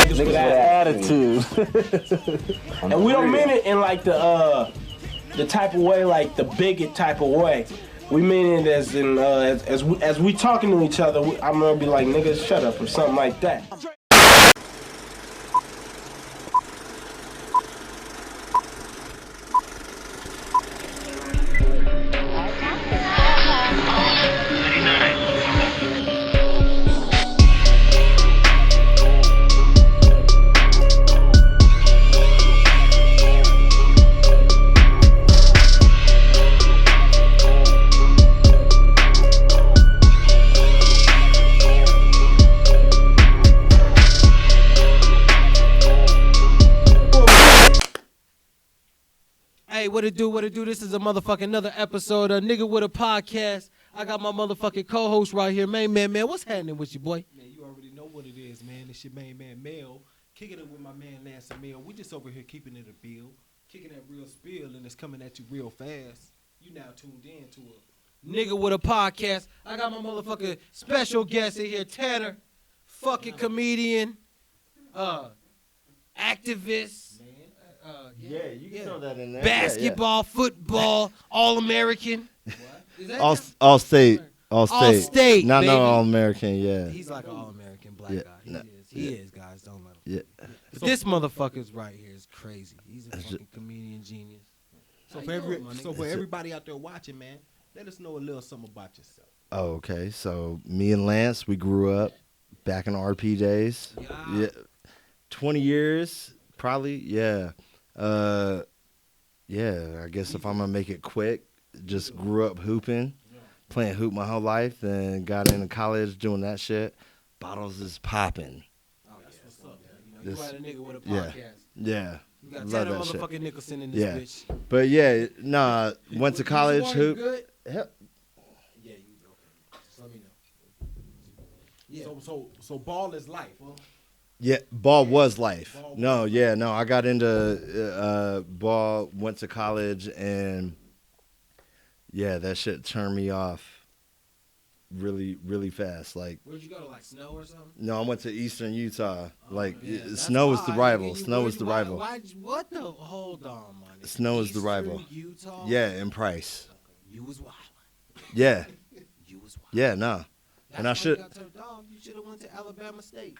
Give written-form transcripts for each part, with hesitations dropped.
niggas with attitude. And we don't mean it in like the type of way, like the bigot type of way. We mean it as in as we talking to each other. I'm gonna be like, niggas, shut up or something like that. Hey, what it do? This is a motherfucking another episode of Nigga With a Podcast. I got my motherfucking co-host right here, man. What's happening with you, boy? Man, you already know what it is, man. It's your main man, Mel. Kicking it with my man, Lance and Mel. We just over here keeping it a bill. Kicking that real spill, and it's coming at you real fast. You now tuned in to a Nigga With a Podcast. I got my motherfucking special guest in here, Tanner. Fucking comedian. Activist. Yeah, you can throw that in there. Basketball, football, All-American. All state. All state, Not baby. no All American, yeah. He's like an All-American black Yeah, guy. no, He is, guys. Don't let him. Yeah. But this motherfucker's right here is crazy. He's a fucking comedian genius. So How for you doing, my nigga? everybody out there watching, man, let us know a little something about yourself. Oh, okay. So me and Lance, we grew up back in RP days. Yeah. 20 years, probably. Yeah. Yeah, I guess if I'm gonna make it quick, just grew up hooping, playing hoop my whole life, then got into college doing that shit. Bottles is popping. Oh, that's what's up. You know, you got a nigga with a Yeah. podcast. Yeah. You got Love Tanner that shit. motherfucking Nicholson in this Yeah. bitch. But yeah, nah, went to college, You hoop. good? Hell, Yeah, you okay. Just let me know. Yeah. So ball is life, huh? yeah, ball was life. No, I got into ball, went to college, and yeah, that shit turned me off really, really fast. Like, Where'd you go to, like snow or something? no, I went to Eastern Utah. Like, Yeah, that's snow is the why, rival. nigga, Snow is the rival. What the? Hold on, man. Snow is the rival. Utah? Yeah, in price. You was wild. Yeah, You was wild. yeah, nah. And I That's why should- you got turned off. You should have went to Alabama State.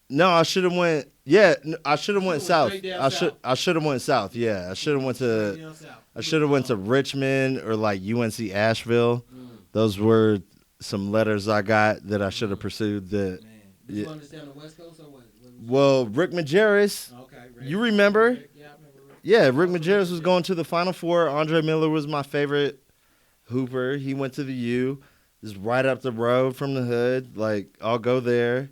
No, I should have went. Yeah, I should have went south. straight down I south. should have went south. Yeah, I should have went Straight to. down south. I should have went to Richmond or like UNC Asheville. Those were some letters I got that I should have pursued. That Man, did you Yeah. understand the West Coast or what? well, Rick Majerus. Okay. You remember? Rick, yeah, I remember Rick. Yeah, Rick Majerus was going to the Final Four. Andre Miller was my favorite hooper. He went to the U. Just right up the road from the hood. Like, I'll go there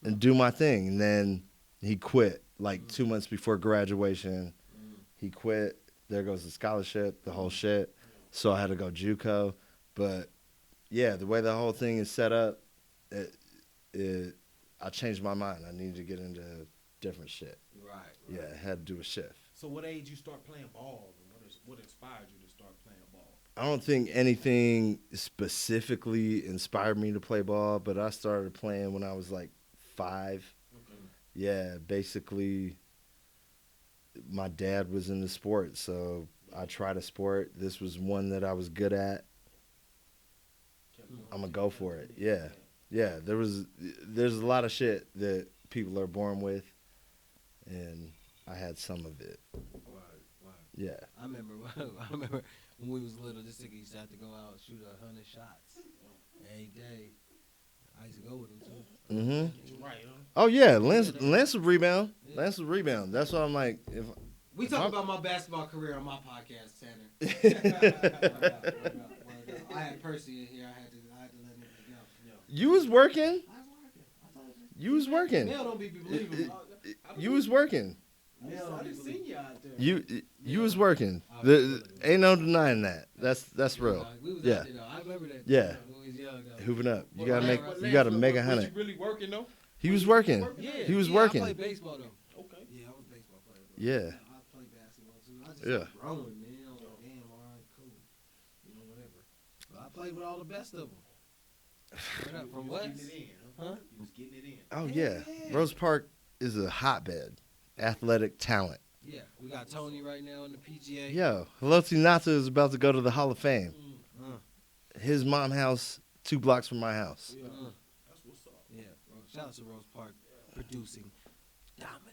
and do my thing. And then he quit like 2 months before graduation. He quit. There goes the scholarship, the whole shit. So I had to go JUCO. But, yeah, the way the whole thing is set up, I changed my mind. I needed to get into different shit. Right. Yeah, I had to do a shift. So what age you start playing ball? And what inspired you to start playing ball? I don't think anything specifically inspired me to play ball, but I started playing when I was like 5. Okay. Yeah, basically, my dad was in the sport, so I tried a sport. This was one that I was good at. I'm gonna go for it. Yeah, yeah. There's a lot of shit that people are born with, and I had some of it. Right. Yeah. I remember when we was little, this nigga used to have to go out and shoot 100 shots every day. I used to go with him too. Mhm. Right, huh? Oh yeah, Lance would rebound. Lance would rebound. That's why I'm like, if We If talk I'm- about my basketball career on my podcast, Tanner. Word up. I had Percy in here. I had to let niggas know. you was working. I was working. I told you. You was working. Mel don't be believing. You was working. Mel don't I be done seen believing. you out there. You was working. Ain't no denying that. That's real. We was Yeah. out there, though. I remember that. Yeah. When we was young, though. Hooping up. You Well, gotta make. Lance- You gotta make Was 100. you really working though? He was working. Yeah, He was yeah, working. I played baseball though. Okay. Yeah, I was a baseball player. Bro. Yeah. I played basketball too. I just Yeah. growing, man. I was like, damn, all right, cool. You know, whatever. But I played with all the best of them. From You was what? getting it in, huh? Huh? You was getting it in. Oh yeah. Yeah. Rose Park is a hotbed, athletic talent. Yeah, we got Tony right now in the PGA. Yo, Haloti Ngata is about to go to the Hall of Fame. Mm. His mom house 2 blocks from my house. Yeah. That's what's up. Yeah, shout out to Rose Park producing dominance.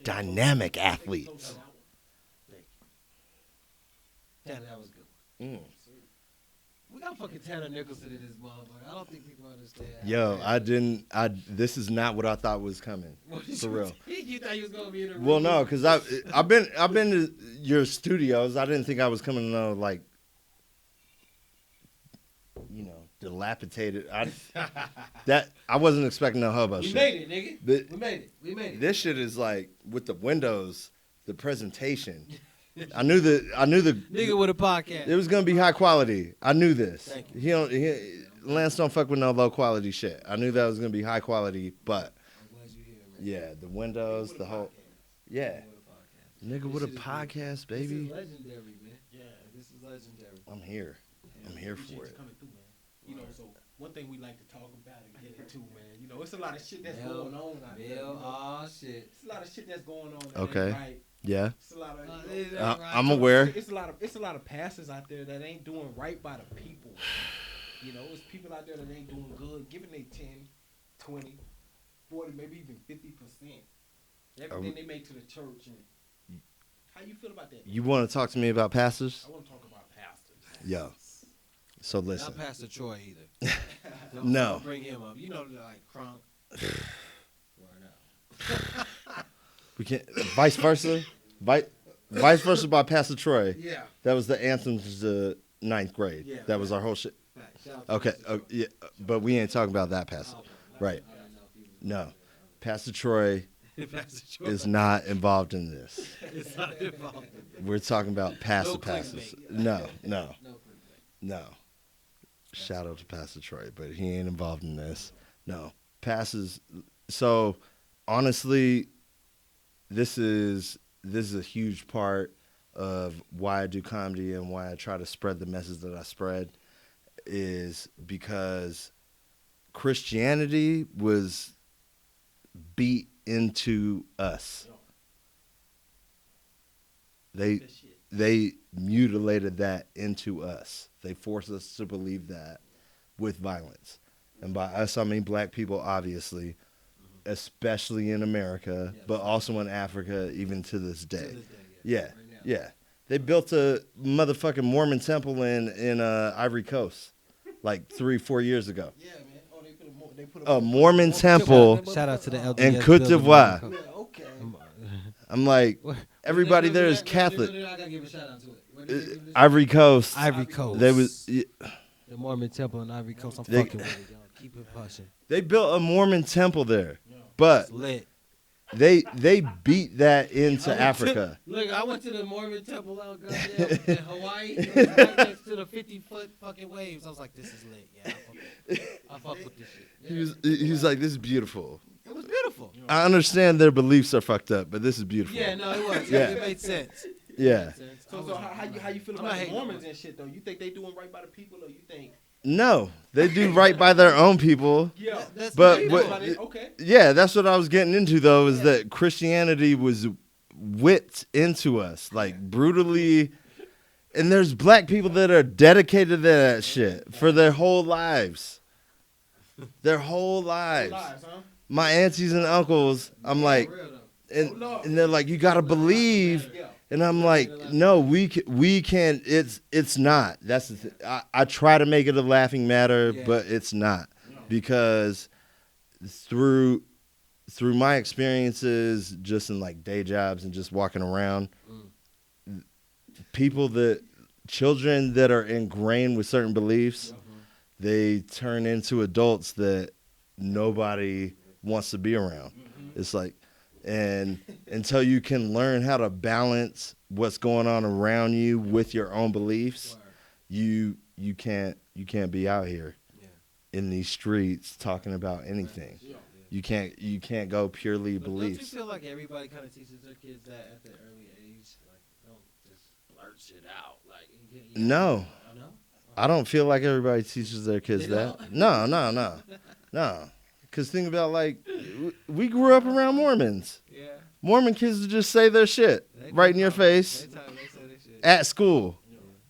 Dynamic athletes. Tanner, that was a good one. We got fucking Tanner Nicholson in this motherfucker. I don't think people understand. Yo, this is not what I thought was coming. For real. You thought you was gonna be in the room? Well, no, because I've been to your studios. I didn't think I was coming to know, like, dilapidated. I wasn't expecting no hobo We shit. made it, nigga. But We made it. this shit is like with the windows, the presentation. I knew the Nigga with a podcast. it was gonna be high quality. I knew this. Thank you. Lance don't fuck with no low quality shit. I knew that was gonna be high quality, but I'm glad you're here, man. yeah, the windows, the whole yeah. Nigga with a podcast, baby. This is legendary, man. Yeah, this is legendary. I'm here. I'm here for it. Coming through, man. So one thing we like to talk about and get into, man. It's a lot of shit that's going on out there. Shit. It's a lot of shit that's going on. Okay. Right. Yeah. It's a lot of. I'm aware. It's a lot of pastors out there that ain't doing right by the people. It's people out there that ain't doing good, giving they 10, 20, 40, maybe even 50%. Everything they make to the church. And how you feel about that? You want to talk to me about pastors? I want to talk about pastors. Yo. So listen. Not Pastor Troy either. No. Don't bring him up. Like Crunk. We can't. Vice versa. Vice versa by Pastor Troy. Yeah. That was the anthem to the 9th grade. Yeah. That was our whole shit. Okay. Yeah. But we ain't talking about that pastor. Right. No. Pastor Troy is not involved in this. It's not involved. We're talking about pastor No pastors. clickbait. No. Shout out to Pastor Troy, but he ain't involved in this. No. Pastors. So honestly, this is a huge part of why I do comedy and why I try to spread the message that I spread, is because Christianity was beat into us. They mutilated that into us. They forced us to believe that with violence. And by us, I mean black people, obviously, especially in America, but also in Africa, even to this day. Yeah. They built a motherfucking Mormon temple in Ivory Coast like 3-4 years ago. Yeah, man. Oh, they put A Mormon temple Shout out to the LDS in Côte d'Ivoire. Yeah, okay. I'm like, everybody there is Catholic. I gotta give a shout out to it. Ivory Coast. Ivory Coast. They was. The Mormon temple in Ivory Coast. I'm They- fucking with it, y'all. Keep it pushing. They built a Mormon temple there, but It's lit. they beat that into Africa. Look, I went to the Mormon temple out goddamn in Hawaii. It was right next to the 50-foot fucking waves. I was like, this is lit. Yeah, I fuck with this shit. He was like, this is beautiful. It was beautiful. I understand their beliefs are fucked up, but this is beautiful. Yeah, no, it was. Yeah. It made sense. Yeah. So how you feel I'm about not the hating Mormons on and shit though? You think they doing right by the people, or you think? No, they do right by their own people. Yeah, That's But great. what- okay. Yeah, that's what I was getting into though, is that Christianity was whipped into us, like brutally. And there's black people that are dedicated to that shit for their whole lives. Their whole lives. Lies, huh? My aunties and uncles, I'm like, For real, though. and they're like, you gotta believe. Yeah. And I'm like, no, we can't. It's not. That's the thing. I try to make it a laughing matter, Yeah. but it's not, because through my experiences, just in like day jobs and just walking around, children that are ingrained with certain beliefs, they turn into adults that nobody wants to be around. It's like, and until you can learn how to balance what's going on around you with your own beliefs, you can't be out here in these streets talking about anything. You can't go purely But beliefs. Don't you feel like everybody kind of teaches their kids that at the early age? Like, don't just blurt shit out. Like, No. No? I don't feel like everybody teaches their kids They that. don't? No. Because think about, like, we grew up around Mormons. Yeah. Mormon kids would just say their shit right in your face They say their shit. at school,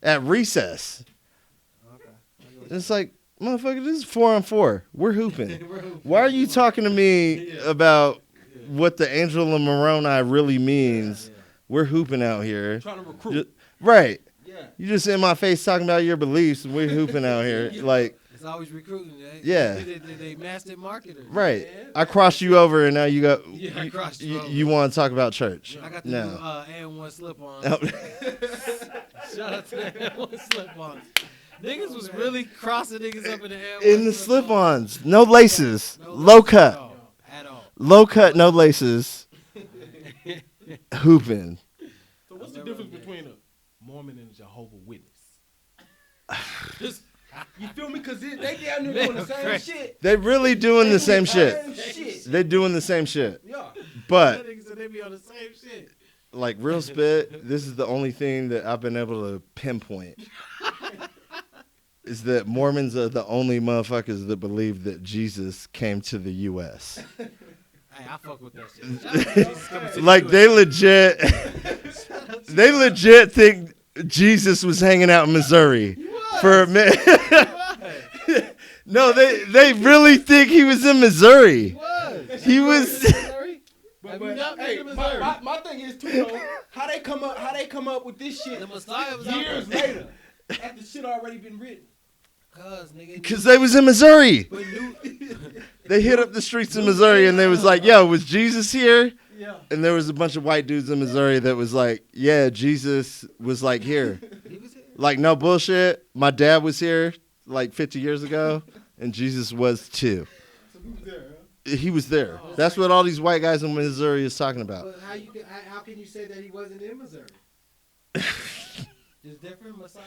at recess. Okay. It's like, motherfucker, this is 4-on-4. We're hooping. Why are you talking to me about what the angel of Moroni really means? We're hooping out here. Trying to recruit. Right. Yeah. You just in my face talking about your beliefs, and we're hooping out here. Like, It's always recruiting. Yeah. They master marketers. right. I crossed you over, and now you got. Yeah, I crossed you over. You want to talk about church? I got the No. new and1 slip-ons. Oh. Shout out to the and1 slip-ons. Niggas was really crossing niggas up in the and1 In the slip-ons, no laces, No low laces cut, At all. low cut, no laces, hooping. So what's the difference between a Mormon and a Jehovah's Witness? Just, you feel me? Because they down there doing the same shit. They really doing the same shit. Shit. They're doing the same shit. Yeah. But Niggas said they be on the same shit. like real spit, this is the only thing that I've been able to pinpoint. Is that Mormons are the only motherfuckers that believe that Jesus came to the U.S. Hey, I fuck with that shit. Shout out to Jesus coming to the Like US. they legit think Jesus was hanging out in Missouri for a minute. No, they really think he was in Missouri. He was. Have you not been Hey, to Missouri? my thing is too though. How they come up with this shit The Messiah was out years there. later after shit already been written. Cause nigga. Because they was in Missouri. But new, They hit up the streets in Missouri and they was like, yo, was Jesus here? Yeah. And there was a bunch of white dudes in Missouri that was like, yeah, Jesus was like here. he was here. Like, no bullshit. My dad was here like 50 years ago and Jesus was too. So he was there, huh? He was there. That's what all these white guys in Missouri is talking about. But how can you say that he wasn't in Missouri? There's different messiahs.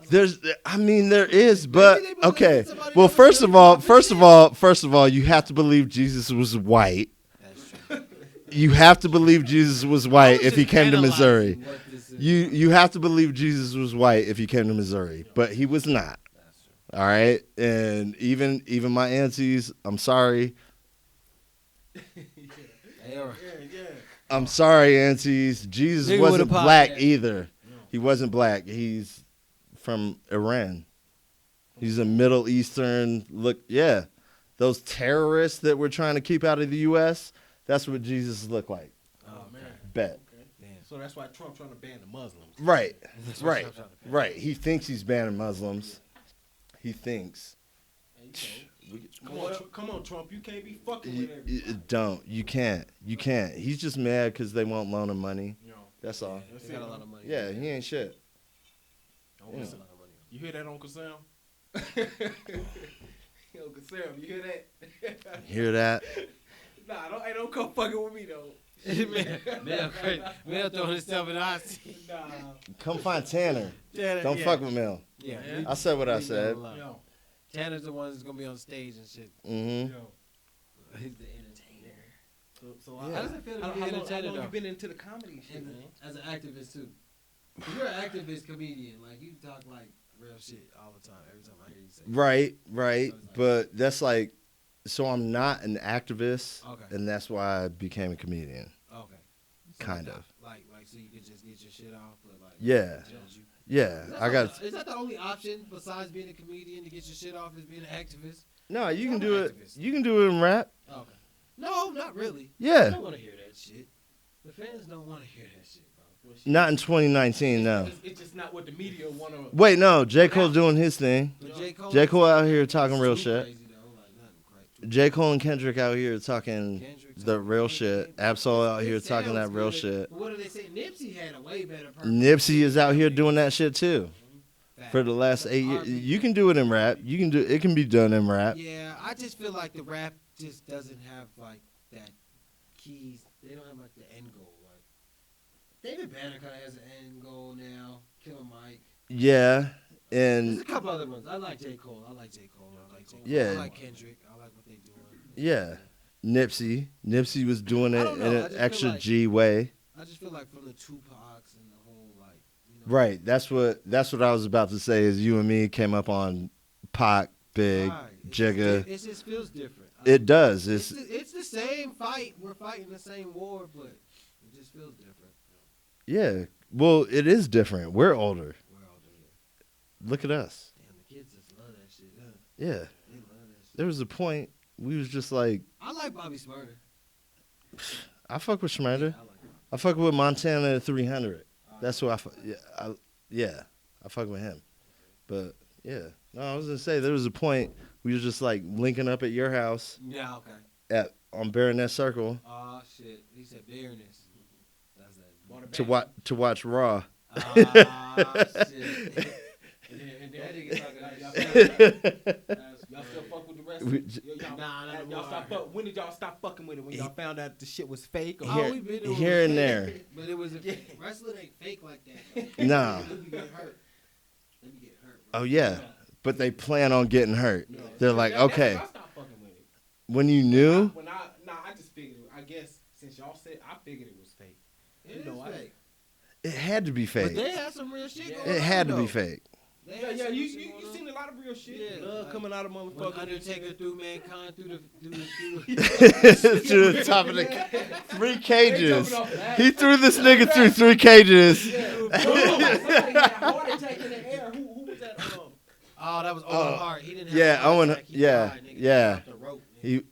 There is, but Maybe they okay. believe somebody Well, else first of really all, you have to believe Jesus was white. That's true. You have to believe Jesus was white if he came to Missouri. What this is. You have to believe Jesus was white if he came to Missouri, but he was not. That's true. All right, and even my aunties, I'm sorry. They are- Yeah. I'm sorry, aunties. Jesus Nigga wasn't with a black podcast. either. He wasn't black. He's from Iran. He's a Middle Eastern look. Yeah, those terrorists that we're trying to keep out of the U.S. That's what Jesus looked like. Oh man. Bet. Damn. So that's why Trump trying to ban the Muslims. Right. That's Right. what I'm trying to- Right. He thinks he's banning Muslims. He thinks. Come on, Trump. You can't be fucking You, with everybody. don't. You can't. You can't. He's just mad because they won't loan him money. You know, That's all. They got a lot of money. Yeah, he ain't shit. Uncle Yeah. Sam. You hear that, Uncle Sam? Uncle Sam, you hear that? Hear that? Nah, don't come fucking with me though. Man, crazy. Man throwing himself in the hot seat. Nah. Come find Tanner. Don't fuck with Mel. Yeah. I said what I said. Yo, Tanner's the one that's gonna be on stage and shit. Mm-hmm. yo. He's the entertainer. So How does it feel to how be long, an how entertainer long though? you been into the comedy shit, man? As an activist too. You're an activist comedian. Like you talk like real shit all the time. Every time I hear you say. Right. But that's like, so I'm not an activist, Okay. and that's why I became a comedian. Okay. Kind of. Like so you could just get your shit off, but like. Yeah. judge you. Yeah, I got. Is that the only option besides being a comedian to get your shit off? Is being an activist? No, you can I'm do an it. activist. You can do it in rap. Okay. No, not really. I Yeah, don't want to hear that shit. The fans don't want to hear that shit, bro. not in 2019. No. It's just not what the media want to. Wait, no. J. Cole doing his thing. But J. Cole, J. Cole out here talking real too shit. crazy, though, like, nothing crazy. J. Cole and Kendrick out here talking Kendrick the talking real crazy. shit. Absol out here It talking that sounds real good, shit. but what do they say? Nipsey had a way better purpose. Nipsey is out here doing that shit too. Fact. For the last 8 years, R&B. you can do it in rap. You can do it. Can be done in rap. Yeah, I just feel like the rap just doesn't have like that keys. They don't have like the end goal. Like David Banner kind of has an end goal now. Killer Mike. Yeah, There's and a couple other ones. I like J. Cole. I like J. Cole. Yeah. I like Kendrick. I like what they doing. yeah, Nipsey was doing I it don't know, in I an just feel extra like- G way. I just feel like from the Tupacs and the whole like. You know, Right. That's what I was about to say. Is you and me came up on Pac, Big, right. Jigga. It just feels different. It does. It's the same fight. We're fighting the same war, but it just feels different. Yeah. Well, it is different. We're older. We're all doing it. Look at us. Damn, the kids just love that shit. Huh? Yeah. They love that shit. There was a point we was just like, I like Bobby Smurder. I fuck with Schmurder. I like him. I fuck with Montana at 300. That's who I fuck. Yeah, I fuck with him. But yeah, no, I was gonna say there was a point we was just like linking up at your house Yeah, okay. on Baroness Circle Oh shit. He said Baroness. That's that. to watch Raw. Ah shit. And that nigga talking like y'all still fuck with the wrestling? Y'all stop fuck. When did y'all stop fucking with it? When y'all found out the shit was fake? Or Oh, we been doing Here it. and there. But it was wrestling ain't fake like that. Though. Nah. Let me get hurt. Let me get hurt. Oh yeah, but they plan on getting hurt. Yeah. They're like, That's okay, when I stopped fucking with it. when you knew, I just figured. I guess since y'all said, I figured it was fake. It You know, is fake. it had to be But fake. they had some real shit going on. It had to be though. fake. They had Yeah, some you shit going on. seen a lot of real shit. Yeah, Blood like, coming out of When motherfuckers. Undertaker threw mankind through the To the top of the 3 cages. He threw this nigga through 3 cages. Somebody had a heart attack in the air. Who was that? Oh, that was Owen Hart. He didn't have Yeah, a heart Owen- attack. He yeah, died, nigga. yeah. Off the rope, nigga. He,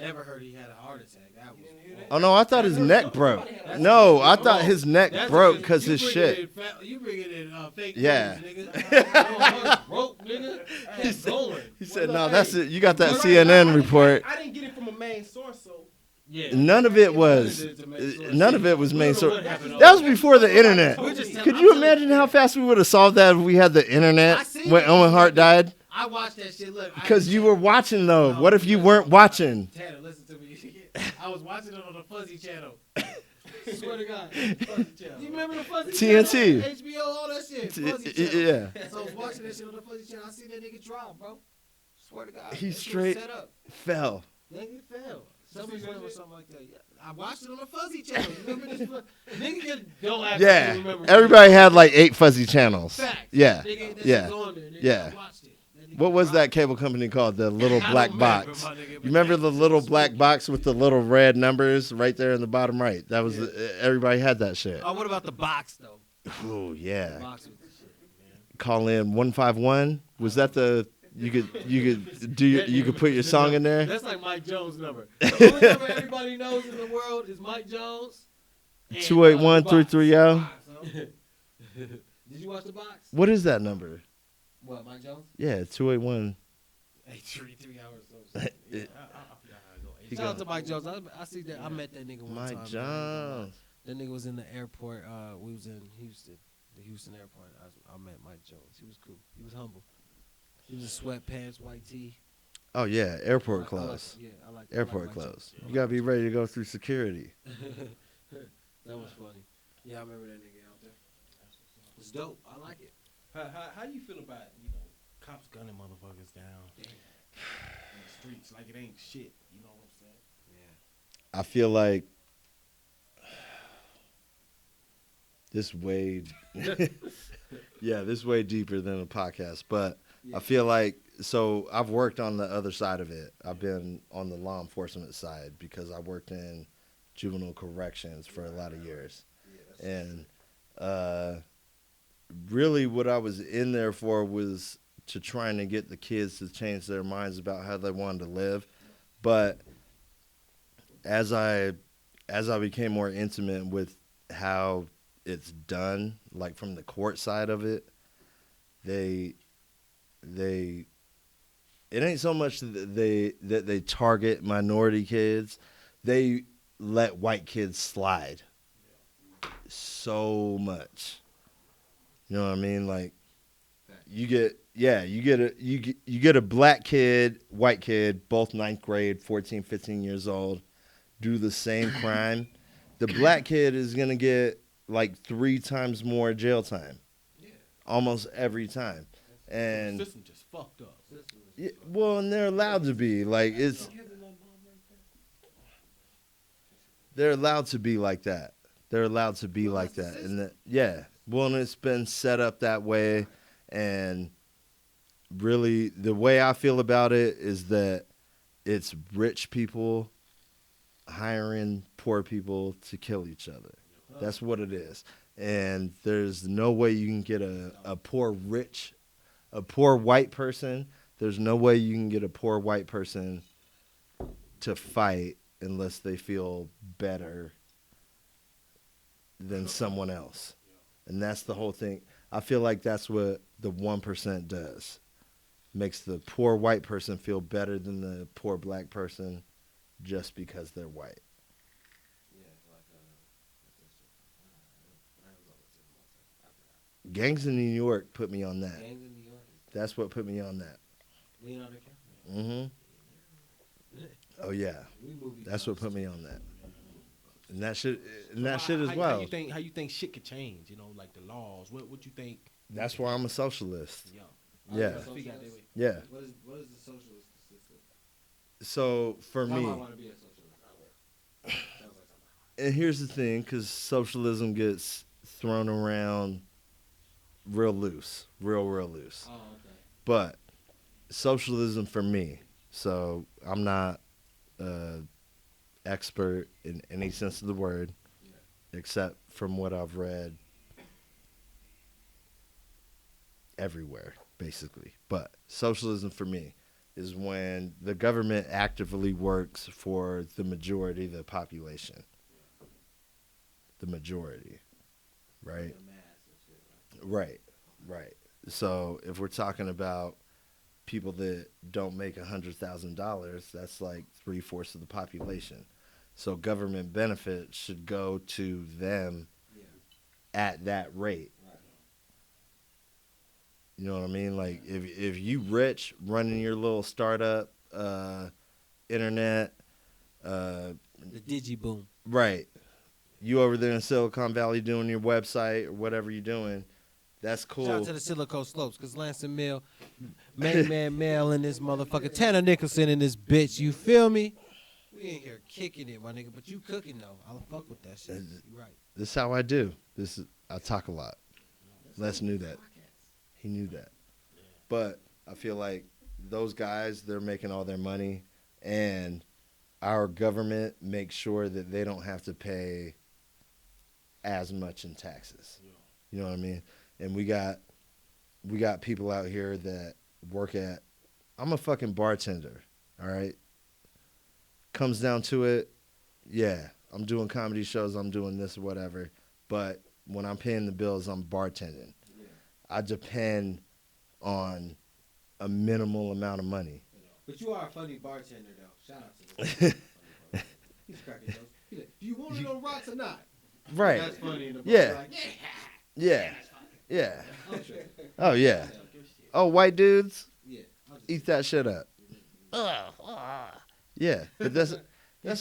Never heard he had a heart attack. That was. oh no, I thought his neck broke. No, I thought his neck That's broke because his you shit. bringing in you bringing in fake Yeah. news, nigga. Broke, nigga. He's going. He said, "No, that's it. You got that CNN report. I didn't get it from a main source, so Yeah. None of it was. None of it was main source. That was before the internet. Could you imagine how fast we would have solved that if we had the internet when Owen Hart died? I watched that shit. Look, Because you were watching though. What if you weren't watching? Tanner, listen to me. I was watching it on the Fuzzy channel. Swear to God. Fuzzy channel. You remember the Fuzzy TNT. channel? HBO, all that shit. Fuzzy channel. Yeah. So I was watching that shit on the Fuzzy channel. I seen that nigga drop, bro. Swear to God. He That shit was straight set up. fell. Nigga fell. Somebody's or something like that. Yeah. I watched it on the Fuzzy channel. You remember this? Nigga don't act like you Yeah. remember. Everybody had like 8 fuzzy channels. Facts. Yeah. Nigga, that Yeah. shit's on there, nigga. Yeah. I watched it. That nigga What was dropped. that cable company called? The little I black don't remember, box. my nigga, You but remember that the shit little was black spooky. box with the little red numbers right there in the bottom right? That was everybody had that shit. Oh, what about the box though? Oh The yeah. box with the shit, man. Call in 151. Was that the you could put your song in there? That's like Mike Jones' number. The only number everybody knows in the world is Mike Jones. and, 281-330. Box, huh? Did you watch the box? What is that number? What, Mike Jones? Yeah, 281. 3 hours. It- I forgot how to go. He Shout out got- to Mike Jones. I see that. I met that nigga one time. Mike Jones. That nigga was in the airport. We was in Houston, the Houston airport. I met Mike Jones. He was cool. He was humble. He was in sweatpants, white tee. Oh yeah, airport I like- clothes. Yeah, I like Airport Mike Jones. clothes. Yeah, I You gotta like be ready to go through security. That was funny. Yeah, I remember that nigga out there. It's dope. I like it. How you feel about cops gunning motherfuckers down in the streets like it ain't shit? You know what I'm saying? Yeah. I feel like this way, this way deeper than a podcast. But I feel like I've worked on the other side of it. I've been on the law enforcement side because I worked in juvenile corrections for a lot of years, and really what I was in there for was to trying to get the kids to change their minds about how they wanted to live. But as I became more intimate with how it's done, like from the court side of it, it ain't so much that they target minority kids. They let white kids slide so much. You know what I mean? Like you get a black kid, white kid, both 9th grade, 14, 15 years old, do the same crime. The black kid is going to get like 3 times more jail time. Yeah. Almost every time. And The system just fucked up. yeah, well, and they're allowed to be like they're allowed to be like that. They're allowed to be like that. And well, and it's been set up that way. And really, the way I feel about it is that it's rich people hiring poor people to kill each other. That's what it is. And there's no way you can get a poor white person. There's no way you can get a poor white person to fight unless they feel better than someone else. And that's the whole thing. I feel like that's what the 1% does. Makes the poor white person feel better than the poor black person just because they're white. Gangs in New York put me on that. Gangs in New York. That's what put me on that. Leonardo DiCaprio. Mm-hmm. Oh yeah, that's what put me on that. And that shit as well. How you think shit could change? You know, like the laws. What you think? That's why I'm a socialist. Yeah. Yeah. What is the socialist system? So for me, I want to be a socialist. and here's the thing, because socialism gets thrown around real loose, real loose. Oh, okay. But socialism for me, so I'm not expert in any sense of the word, except from what I've read everywhere, basically. But socialism for me is when the government actively works for the majority of the population. The majority, right? Right. So if we're talking about people that don't make $100,000, that's like 3/4 of the population. So government benefits should go to them at that rate. You know what I mean? Like if you rich running your little startup, internet, The Digiboom. right? You over there in Silicon Valley doing your website or whatever you're doing. That's cool. Shout out to the Silicon Slopes, because Lance and Mill, Main Man Mel in this motherfucker, Tanner Nicholson in this bitch, you feel me? We ain't here kicking it, my nigga, but you cooking though. I'll fuck with that shit. You right. This is how I do. I talk a lot. Les knew that. He knew that. But I feel like those guys, they're making all their money, and our government makes sure that they don't have to pay as much in taxes. You know what I mean? And we got people out here that work at, I'm a fucking bartender, all right? Comes down to it, yeah, I'm doing comedy shows, I'm doing this or whatever, but when I'm paying the bills, I'm bartending. I depend on a minimal amount of money. But you are a funny bartender though. Shout out to this. He's cracking jokes. He's like, do you want it on rocks or not? Right. That's funny in the bar. Yeah. Like, Yeah. Yeah. I'm sure. Oh, yeah. Oh, white dudes, Yeah. eat that shit up. Yeah, but that's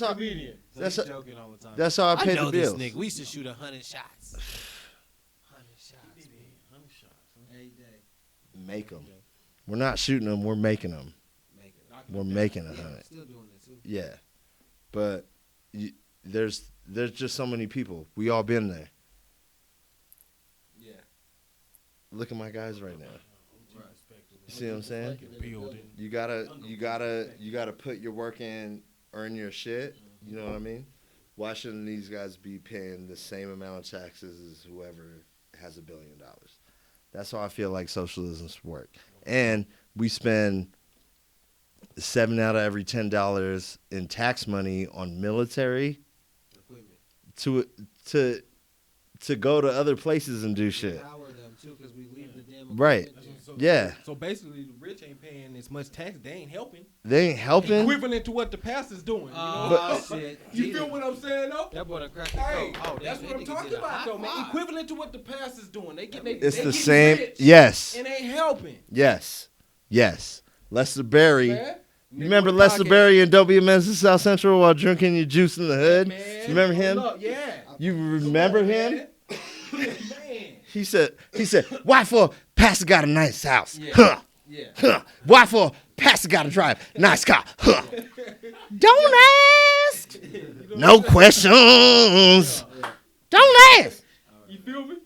how Comedian. So that's he's how- joking all the time. that's how I pay know the this bills. nigga. We used to shoot 100 shots. 100 shots, man. 100 shots. Every day. Make them. We're not shooting them. We're making them. Make it. We're making Yeah, 100. still doing it too. Yeah, but there's just so many people. We all been there. Yeah. Look at my guys right now. Right. You see what I'm saying? Building. You gotta put your work in, earn your shit. You know what I mean? Why shouldn't these guys be paying the same amount of taxes as whoever has $1 billion? That's how I feel like socialism's work. And we spend 7 out of every $10 in tax money on military Equipment. to go to other places and do shit. Power them too, because we leave the damn Right. equipment there. Yeah. So basically, the rich ain't paying as much tax. They ain't helping. They ain't helping. Equivalent to what the pastor's doing. You know? Oh, shit. You feel what I'm saying, though? That boy done cracked the Hey, code. Oh, that's that what I'm nigga talking did a about, high though, man. five. Equivalent to what the pastor's doing. They get It's they the getting same. rich Yes. and ain't helping. Yes. Yes. Lester Berry. Man. You remember Lester Berry and Don't Be a Menace to South Central while drinking your juice in the hood? Man, You remember him? hold up, yeah. You remember him? Man. He said, why for pastor got a nice house? Yeah. Huh. Yeah. Huh. Why for pastor got to drive nice car? Huh. Don't ask. No questions. Don't ask. You feel me?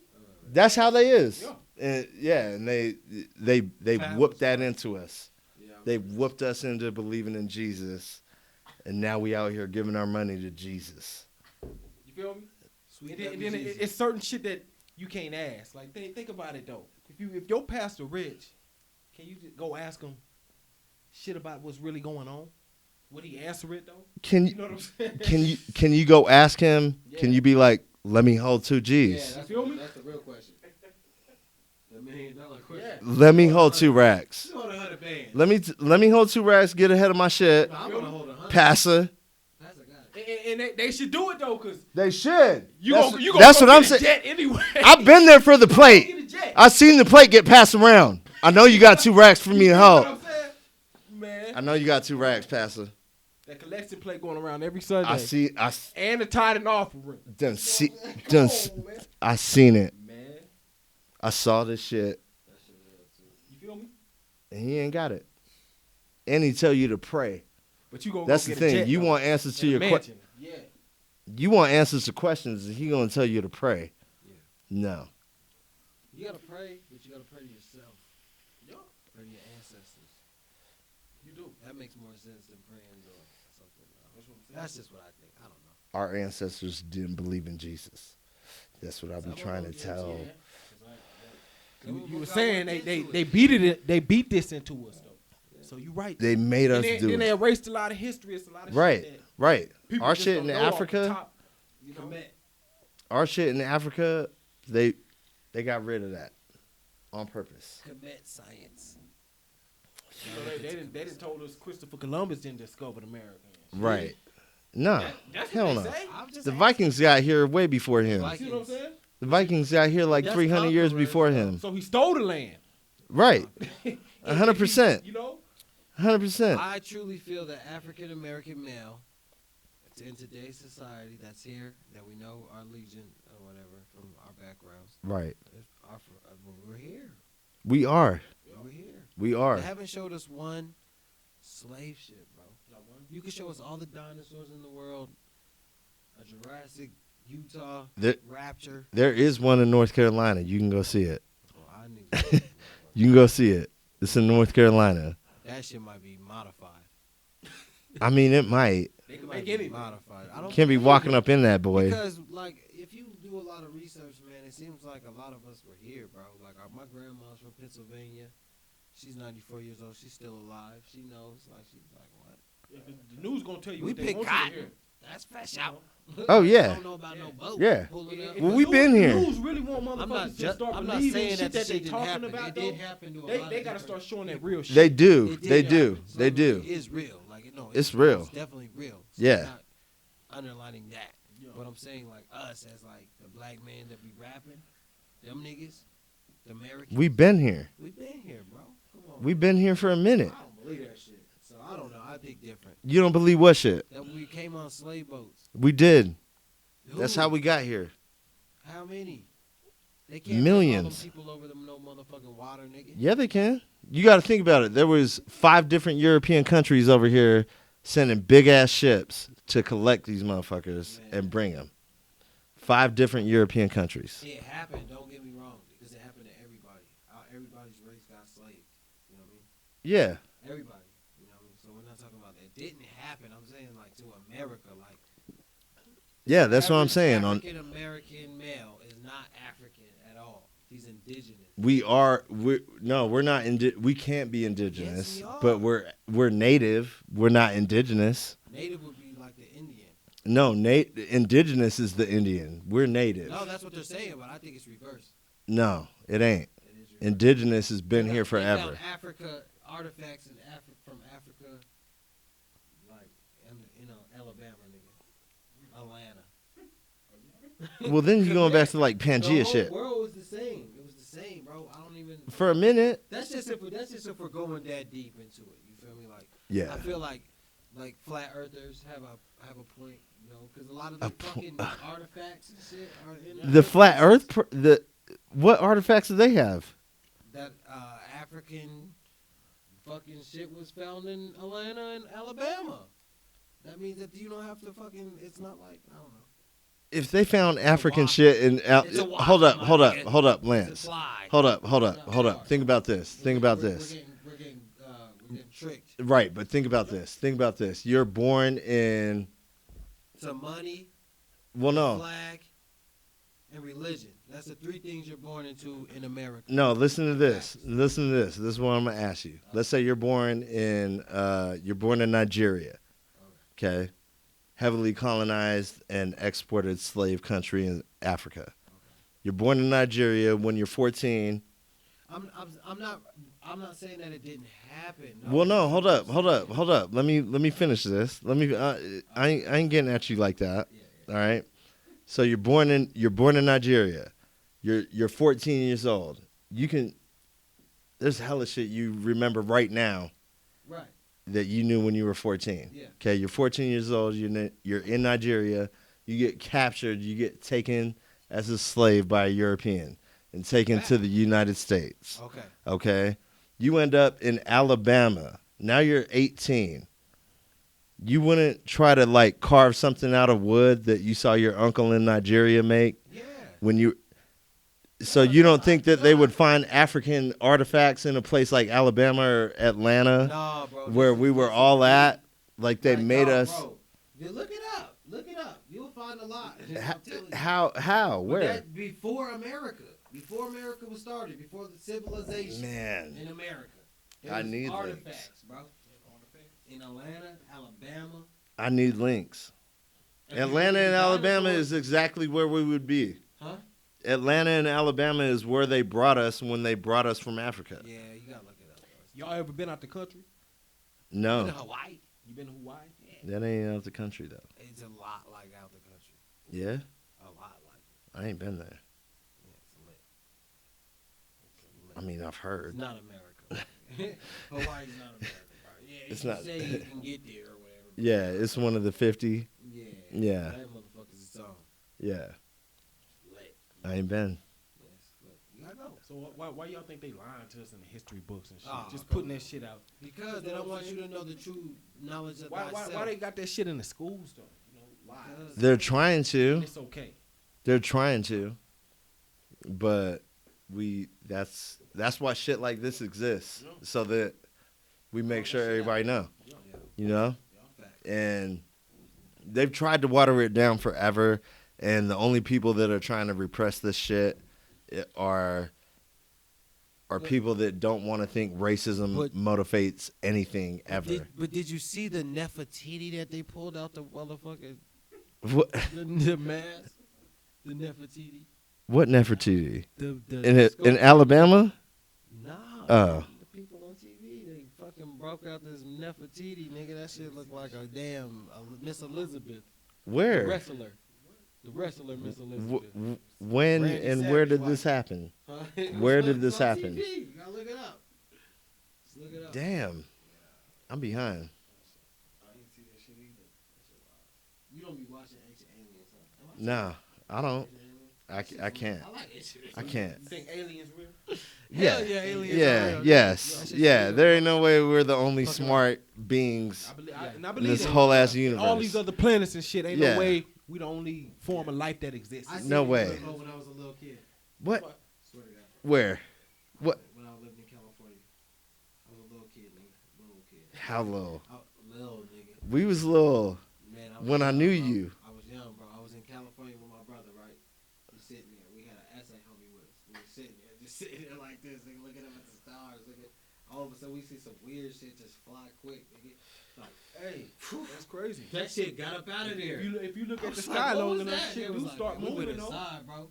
That's how they is. Yeah. And yeah, and they whooped that into us. Yeah, They whooped us into believing in Jesus, and now we out here giving our money to Jesus. You feel me? Sweet And then it's certain shit that you can't ask. Like think about it though. If your pastor rich, can you just go ask him shit about what's really going on? Would he answer it though? Can You know what I'm saying? can you go ask him? Yeah. Can you be like, let me hold 2 G's? that's, feel me? that's the real question. The $1 million question. Yeah. Let me hold 2 racks. You want 100 bands. Let me hold 2 racks. Get ahead of my shit. No, I'm gonna hold 100. Passer. That's a guy. And they should do it though, cause They should. you That's, gonna that's go what I'm get a saying. jet anyway. I've been there for the Get plate. a jet. I seen the plate get passed around. I know you got 2 racks for me to You know what hold. I'm saying? Man, I know you got 2 racks, Passer. that collection plate going around every Sunday. I And the tithe and offering. done see, Come done. on, man. I seen it. Man, I saw this shit, you feel me? and he ain't got it. And he tell you to pray. But you gonna That's go the get a thing. jet, You though. want answers to In a your questions. mansion. Yeah. You want answers to questions, and he gonna tell you to pray. Yeah. No. You gotta pray, but you gotta pray to yourself. Yeah. Pray to your ancestors. You do. That makes more sense than praying to something. That's what I'm saying. That's just what I think. I don't know. Our ancestors didn't believe in Jesus. That's what I've been trying to tell. You were saying they beat this into us though. So you right. They made us then, do then they it. erased a lot of history. It's a lot of Right, shit that right. people Our just shit don't in know off the Africa, top, you know? our shit in Africa, they got rid of that on purpose. Commit science. So they didn't told us Christopher Columbus didn't discover America. Right. Nah. That's Hell what no. they say. I'm just The asking. Vikings got here way before him. Vikings. You know what I'm saying? The Vikings got here like That's 300 years conquerors, before though. him. So he stole the land. Right. 100%. You know? 100%. I truly feel that African American male in today's society that's here, that we know our legion or whatever from our backgrounds, Right. we're here. We are. We're here. We are. They haven't showed us one slave ship, bro. You can show us all the dinosaurs in the world, a Jurassic, Utah, There- Rapture. There is one in North Carolina. You can go see it. Oh, I need to You can go see it. It's in North Carolina. that shit might be modified. I mean, it might. They can Might make be anything. modified. I don't Can't be walking up in that boy. Because, like, if you do a lot of research, man, it seems like a lot of us were here, bro. Like, my grandma's from Pennsylvania. She's 94 years old. She's still alive. She knows. Like, she's like, what? Yeah, the news gonna tell you We what they pick want you to cotton. hear. That's fresh out. Oh, yeah. I don't know about no boat. Yeah. Pulling up. If Well, the we news- been the here. News really want motherfuckers I'm not, to start I'm not believing saying shit that the that they shit didn't talking happen. about. It Though. did happen to a lot They of gotta different start showing that people. real shit. They do. It did They do. happen. Some They of it do. is real. Like, no, It's real. It's definitely real. So Yeah. I'm not underlining that. But I'm saying, like, us as, like, the black man that be rapping, them niggas, the Americans. We've been here. We been here, bro. Come on. We've been here for a minute. I don't believe that shit. So I don't know. I think different. You don't believe what shit? That we came on slave boats. We did. That's Who? how we got here. How many? They can't Millions. bring all them people over them no motherfucking water, nigga. Yeah, they can. You got to think about it. There was 5 different European countries over here sending big ass ships to collect these motherfuckers and bring them. 5 different European countries. It happened. Don't get me wrong, because it happened to everybody. Everybody's race got slaved. You know what I mean? Yeah. Everybody. You know what I mean? So we're not talking about that. It didn't happen. I'm saying like to America, like. Yeah, that's what I'm saying. On African American male is not African at all. He's indigenous. we're not we can't be indigenous, Yes, we are. but we're native. We're not indigenous. Native would be like the Indian. No, indigenous is the Indian. We're native. No, that's what they're saying, but I think it's reversed. No, it ain't. It is reversed. Indigenous has been here They forever. found Africa artifacts from Africa, like Alabama, nigga, Atlanta. Well, then you're going back to like The Pangea whole shit. world was the same. It was the same, bro. I don't even. For a minute. That's just if we're going that deep into it. You feel me? Like Yeah. I feel like flat earthers have a point, you know, because a lot of the A po- fucking artifacts and shit are in The flat Earth. What artifacts do they have? that African fucking shit was found in Atlanta and Alabama. That means that you don't have to fucking. It's not like I don't know. If they found African waffle. shit in, It's a waffle, hold up, my hold up, nigga. hold up, It's Lance. a slide. Hold up, hold It's up, not hold hard. up. Think about this. Think about We're this. getting tricked Right, but think about this. Think about this. You're born in. to money, Well, no. flag, and religion. That's the 3 things you're born into in America. No, listen to this. Listen to this. This is what I'm gonna ask you. Let's say you're born in Nigeria. Okay. Heavily colonized and exported slave country in Africa. You're born in Nigeria. When you're 14. I'm not saying that it didn't happen. Well, no, hold up. Let me finish this. I ain't getting at you like that. All right. So you're born in Nigeria. You're 14 years old. There's hella shit you remember right now. Right. That you knew when you were 14. Yeah. Okay, you're 14 years old. You're in Nigeria. You get captured. You get taken as a slave by a European and taken to the United States. Okay. Okay. You end up in Alabama. Now you're 18. You wouldn't try to like carve something out of wood that you saw your uncle in Nigeria make? Yeah. So you don't think that they would find African artifacts in a place like Alabama or Atlanta, Nah, bro, where we were all at? Like they made us. Bro, look it up. Look it up. You'll find a lot. How? Where? Before America was started, before the civilization in America. I need artifacts, bro. In Atlanta, Alabama. I need links. Atlanta and Alabama is exactly where we would be. Huh? Atlanta and Alabama is where they brought us when they brought us from Africa. Yeah, you gotta look it up. Y'all ever been out the country? No. Been to Hawaii? You been to Hawaii? That ain't out the country, though. It's a lot like out the country. Yeah? A lot like it. I ain't been there. Yeah, it's lit. I mean, I've heard. It's not America. Hawaii's not America, bro. Yeah, It's you not. say you can get there or whatever. Yeah, it's one of the 50. Yeah. Yeah. That motherfucker's its own. Yeah. Lit. I ain't been. Yes, lit. You gotta go. So why y'all think they lying to us in the history books and shit? Oh, Just come putting that shit out. Because they don't want you to know the true knowledge of thyself. Why they got that shit in the schools though? You know, why? They're trying to. It's okay. They're trying to. But that's why shit like this exists. So that we make sure everybody know. You know? And they've tried to water it down forever, and the only people that are trying to repress this shit are people that don't want to think racism motivates anything ever. But did you see the Nefertiti that they pulled out the motherfucker? What? The mask? The Nefertiti? What Nefertiti? The In Alabama? Nah. Oh. The people on TV, they fucking broke out this Nefertiti, nigga. That shit looked like a damn Miss Elizabeth. Where? The wrestler Miss Elizabeth. When Randy and Savage where did wife. this happen? Huh? Where did It's this on happen? TV. You gotta look it up. Just look it up. Damn. I'm behind. I didn't see that shit either. That shit wild. You don't be watching Ancient Aliens, huh? Nah, I don't. I can't. I like Ancient Aliens. I can't. You think aliens real? Yeah. Hell yeah, aliens are Yeah. real. Yes. Yeah, Yeah. There ain't no way we're the only Fucking smart beings I in believe this that. whole ass universe. All these other planets and shit. Ain't Yeah. no way we the only form of life that exists. I seen No a way. UFO when I was a little kid. What? Swear to God. Where? What? When I lived in California. I was a little kid, nigga. Little kid. How low? Little nigga. We was little Man, when I young, knew bro. you. I was young, bro. I was in California with my brother, right? We sitting there. We had an essay homie with us. We were sitting there, just sitting there like this, nigga, looking up at the stars. Looking. All of a sudden, we see some weird shit just fly quick, nigga. Like, hey, That's crazy. that shit got up out of there. If you look I at the was like, sky what long was enough, that? shit They was do like, start man, we moving. went Though. inside, bro.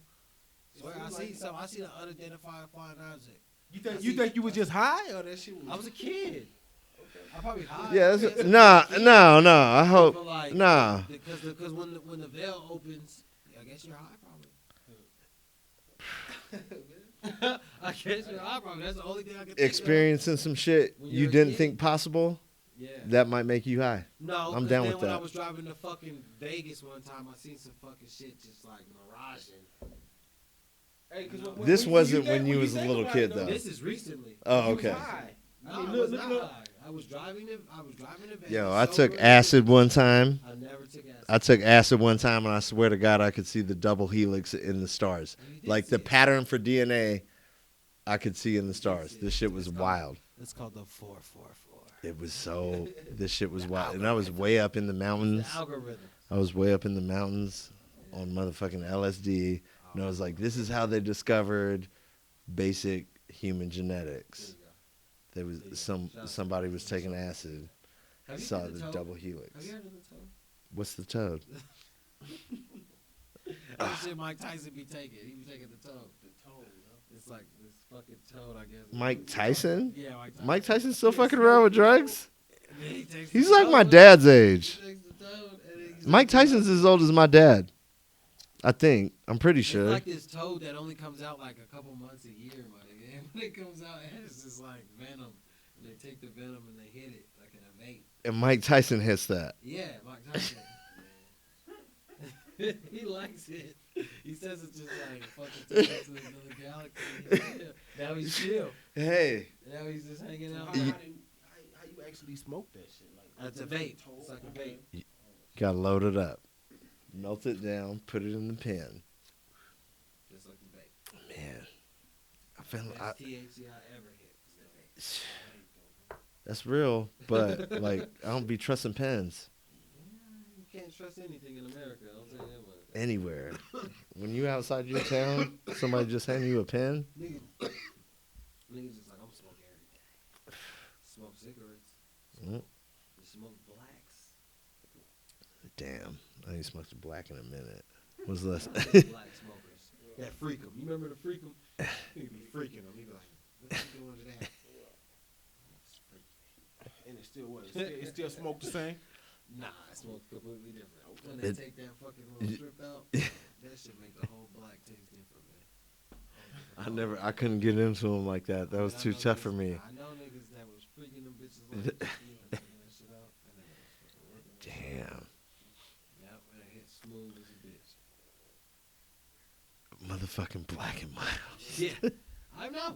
Swear, I seen some. I seen an unidentified flying object. You think you was just high or that shit was? I was a kid. I probably high. Yeah. I guess. No. I hope. But like, Nah. Because when the veil opens, I guess you're high probably. I guess you're high probably. That's the only thing I can think Experiencing some shit When you you're a didn't kid. think possible, of. Yeah. that might make you high. No, I'm 'cause down then with when I that. was driving to fucking Vegas one time, I seen some fucking shit just like miraging. Hey, 'cause This wasn't think- when you when was a think little about kid, it, though. This is recently. Oh, you was okay. high. No, I mean, I look, was look, not look. high. I was driving to Vegas. Yo, I sober took as acid shit. one time. I never took acid. I took acid one time, and I swear to God, I could see the double helix in the stars. You did Like see the it. pattern for DNA, I could see in the stars. see This it. shit was It's called- wild. It's called the 444. It was so. This shit was wild, and I was way up in the mountains. The algorithm. I was way up in the mountains on motherfucking LSD, and I was like, "This is how they discovered basic human genetics." There was somebody was taking acid, saw the double helix. Have you heard of the toad? What's the toad? That shit Mike Tyson be taking. He be taking the toad. The toad. It's like this fucking toad, I guess. Mike Tyson? Yeah, Mike Tyson. Mike Tyson's still fucking around with drugs? He's the like toad, my dad's age. He takes the toad, and then he's Mike Tyson's as old as my dad. I think. I'm pretty It's sure. like this toad that only comes out like a couple months a year, my nigga. And when it comes out, it has this like venom. And they take the venom and they hit it like in a vape. And Mike Tyson hits that. Yeah, Mike Tyson. He likes it. He says it's just like fucking to another galaxy. Now he's chill. Hey. Now he's just hanging out. How you actually smoke that shit? Like, It's a vape. It's like a vape. You gotta load it up. Melt it down, put it in the pen. Just like a vape. Man. I feel Best THC I ever hit was the vape. that's real, but like I don't be trusting pens You can't trust anything in America. I'll tell you that much. anywhere. When you outside your town, somebody just hand you a pen. Niggas just like, I'm smoking every day. Smoke cigarettes. Mm. You smoke blacks. Damn, I ain't smoked a black in a minute. What's less? Black smokers. That freak 'em. You remember the freak 'em? He be freaking 'em. He be like, what you doing to that? and it still what? It still smoke the same? Nah, it smokes completely different. When they take that fucking little strip out, that shit make the whole black taste different, man. I couldn't get into them like that. That was I too know tough for niggas- me. I know niggas that was freaking them bitches like that, taking that shit out. And then it was fucking working. Damn, Yep, and it hit smooth as a bitch. motherfucking black and mild. Yeah, I know.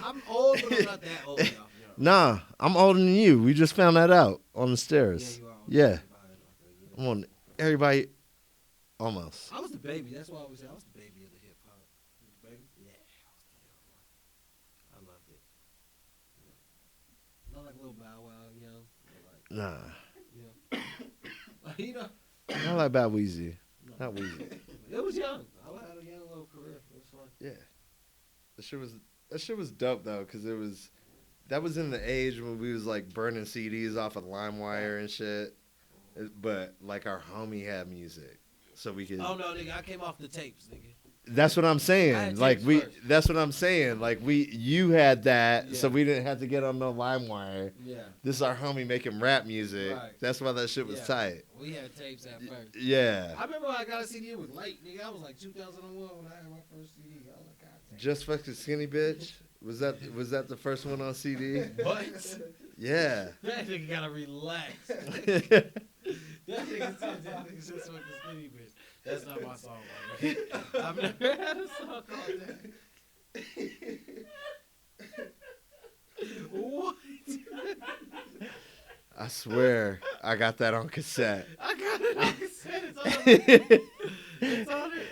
I'm old, but I'm not that old, y'all. Nah, I'm older than you. We just found that out on the Yeah, stairs. you are. Yeah, About it like a year. I'm on everybody. Almost. I was the baby. That's why I was. I was the baby of the hip hop. Baby. Yeah, I was the young one. I loved it. Not like Lil Bow Wow, you know. But like, Nah, you know, not like Bad Weezy. no. Not Weezy. It was young. I had a young little career. It was fun. Yeah, that shit was dope though, cause that was in the age when we was like burning CDs off of LimeWire and shit. But like our homie had music, so we could. Oh no, nigga! I came off the tapes, nigga. That's what I'm I saying. had Like tapes we. first. That's what I'm saying. Like you had that, so Yeah. we didn't have to get on no LimeWire. Yeah. This is our homie making rap music. Right. That's why that shit was Yeah. tight. We had tapes at first. Yeah. I remember when I got a CD. It was late, nigga. I was like 2001 when I had my first CD. I was like, God damn. Just fucking skinny bitch. Was that the first one on CD? What? Yeah. That nigga gotta relax. That nigga said that nigga just fucking skinny bitch. That's not my song, man. I've never had a song called that. What? I swear, I got that on cassette. I got it on cassette. It's on it. It's on it.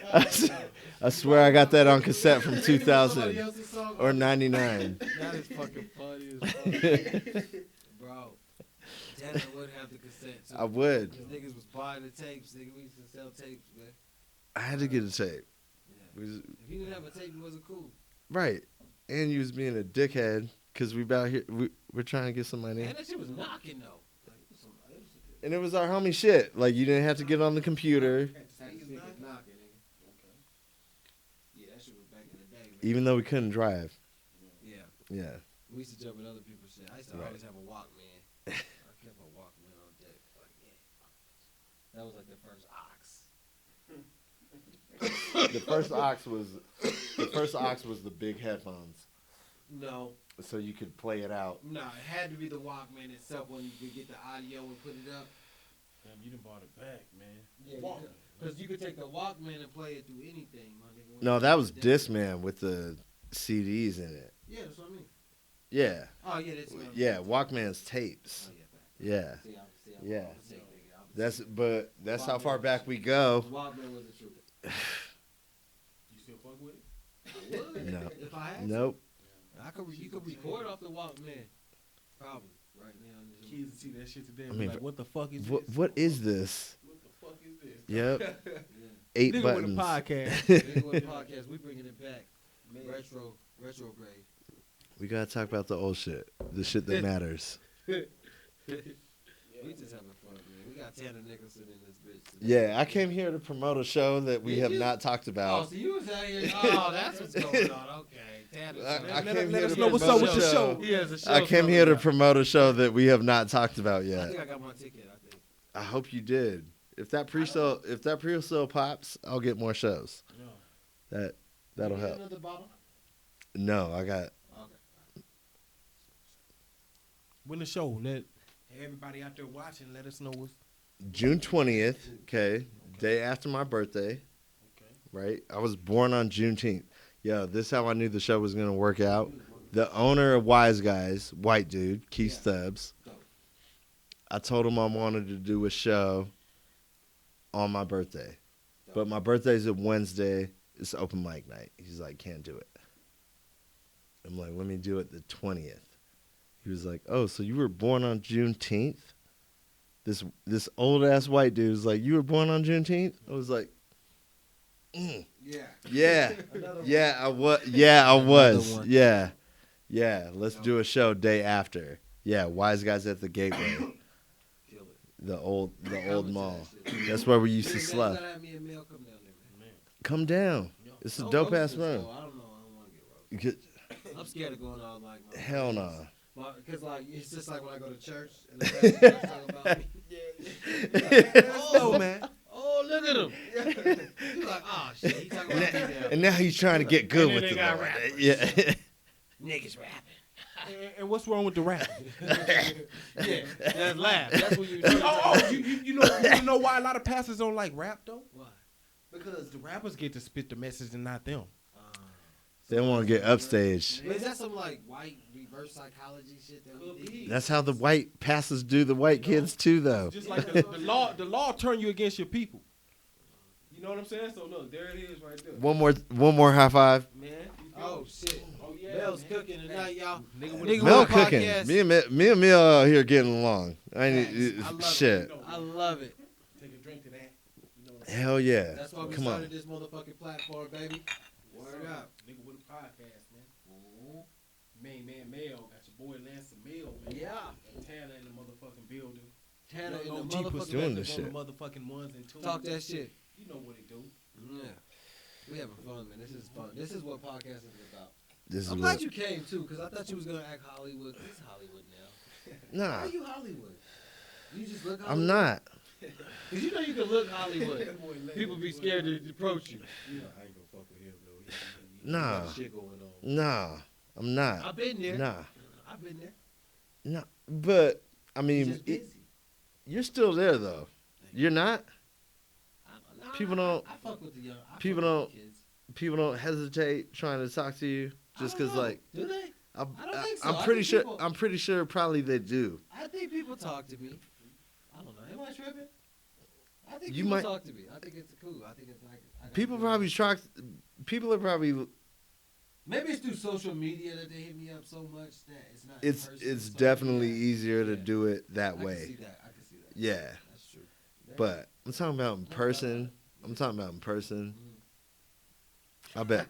I swear I got that on cassette from Somebody 2000 else's song. or 99. That is fucking funny as fuck. Bro, Tanner would have the cassette too. I would. Because niggas was buying the tapes. Nigga, we used to sell tapes, man. I had to get a tape. Yeah. If you didn't have a tape, it wasn't cool. Right. And you was being a dickhead because we about here. We're trying to get some money. And that shit was knocking, though. Like, it was And it was our homie shit. Like, you didn't have to get on the computer. knocking, nigga. Yeah, that shit was back in the day, man. Even though we couldn't drive. Yeah. Yeah. We used to jump in other people's shit. I used to Right. always have a Walkman. I kept a Walkman on deck. Like, yeah. That was like the first ox. The first ox was the big headphones. No. So you could play it out. No, it had to be the Walkman itself when you could get the audio and put it up. Damn, you done bought it back, man. Yeah, because you could take the Walkman and play it through anything, my nigga. No, that was Discman with the CDs in it. Yeah, that's what I mean. Yeah. Oh, yeah, that's what I mean. Yeah, Walkman's tapes. Oh, yeah, back. Yeah. See, Yeah. I'm sick, nigga. That's how far back we go. Walkman was the truth. You still fuck with it? I would, No. if I had to. Nope. You could record off the Walkman. Probably. right now. Kids see that shit today. I mean, Like, what the fuck is What this? what is this? What the fuck is this? Yep. Yeah. 8 Nigga buttons. with a podcast. Nigga with a podcast, we bringing it back. Retrograde. We gotta talk about the old shit, the shit that matters. We just having fun, man. We got Tanner Nicholson in this bitch today. Yeah, I came here to promote a show that we Did have you? not talked Oh, about. so you was out here. Oh, that's what's going on. Okay. Tanner. I came let here us to know what's promote up with a the show. show. He has a show. I came coming here to up. promote a show that we have not talked about I yet. think I got my ticket. I think. I hope you did. If that pre-sale pops, I'll get more shows. No. That'll You get help. Another bottle? No, I got Okay. When the show, let everybody out there watching let us know what's. June 20th. Okay, day after my birthday. Okay. Right, I was born on Juneteenth. Yo, this is how I knew the show was gonna work out. The owner of Wise Guys, white dude, Keith Stubbs. I told him I wanted to do a show on my birthday, but my birthday's a Wednesday. It's open mic night. He's like, can't do it. I'm like, let me do it the 20th. He was like, oh, so you were born on Juneteenth? This old ass white dude was like, you were born on Juneteenth? I was like, Yeah. yeah, Another yeah, I was. Yeah, I was. one. Yeah, yeah. Let's do a show day after. Yeah, Wise Guys at the Gateway, Kill it. the old That mall. shit. That's where we used to Man, you sleep. gotta have me and Mel come down there, man. Come down. It's a dope ass room. I don't know. I don't want to get roasted. I'm scared of going all like. Hell no. Because like it's just like when I go to church and the pastor starts talking about me. Oh man. Oh, look at him. He's like, oh shit, he talking about me now. And now he's trying to get good And with then it. they got Lord. rappers. Yeah. Niggas rapping. And what's wrong with the rap? Yeah, that's laugh. That's what you. You know why a lot of pastors don't like rap though? Why? Because the rappers get to spit the message and not them. They want to get upstage. But is that some like white reverse psychology shit that we did? That's how the white pastors do the white kids too, though. Just like the law turn you against your people. You know what I'm saying? So look, there it is right there. One more high five. Man. Oh shit. Oh yeah. Mel's man. cooking tonight, y'all. Nigga with Nigga a Mel with a cooking. podcast. Me and Mel out here getting along. I I need love shit. it. I love it. Take a drink to that. You know what I'm Hell yeah. That's why we Come started on. this motherfucking platform, baby. Word up. Nigga with a podcast, man. Man, Mel. Got your boy Lance Mel, man. Yeah. And Tanner in the motherfucking building. Tanner in You know, the G motherfucking perspective Doing this on shit. the motherfucking ones and twos. talk that shit. You know what it do. Yeah. We having fun, man. This is fun. This is what podcasting is about. This is I'm what. glad you came too, because I thought you was gonna act Hollywood. This is Hollywood now. Nah, Why are you Hollywood? You just look Hollywood. I'm not. Cause you know you can look Hollywood. People be scared to approach you. You know, I ain't gonna fuck with him though. He Nah. got shit going on. Nah, I'm not. I've been there. Nah, I've been there. nah. But I You mean, just busy. you're still there though. You're not. Nah, People don't- I fuck with the young. I people fuck with don't- the kids. People don't hesitate trying to talk to you just I don't because, know. like, Do they? I don't think so. I'm I pretty think sure. people- I'm pretty sure. Probably they do. I think people talk to me. I don't know. Am I tripping? I think You people might- talk to me. I think it's cool. I think it's like I got People good- probably try. People are probably. Maybe it's through social media that they hit me up so much that it's not. in It's person, it's so definitely yeah. easier to Yeah. do it that I can way. see that. I can see that. Yeah, That's true. but I'm talking about in person. I'm talking about in person. I bet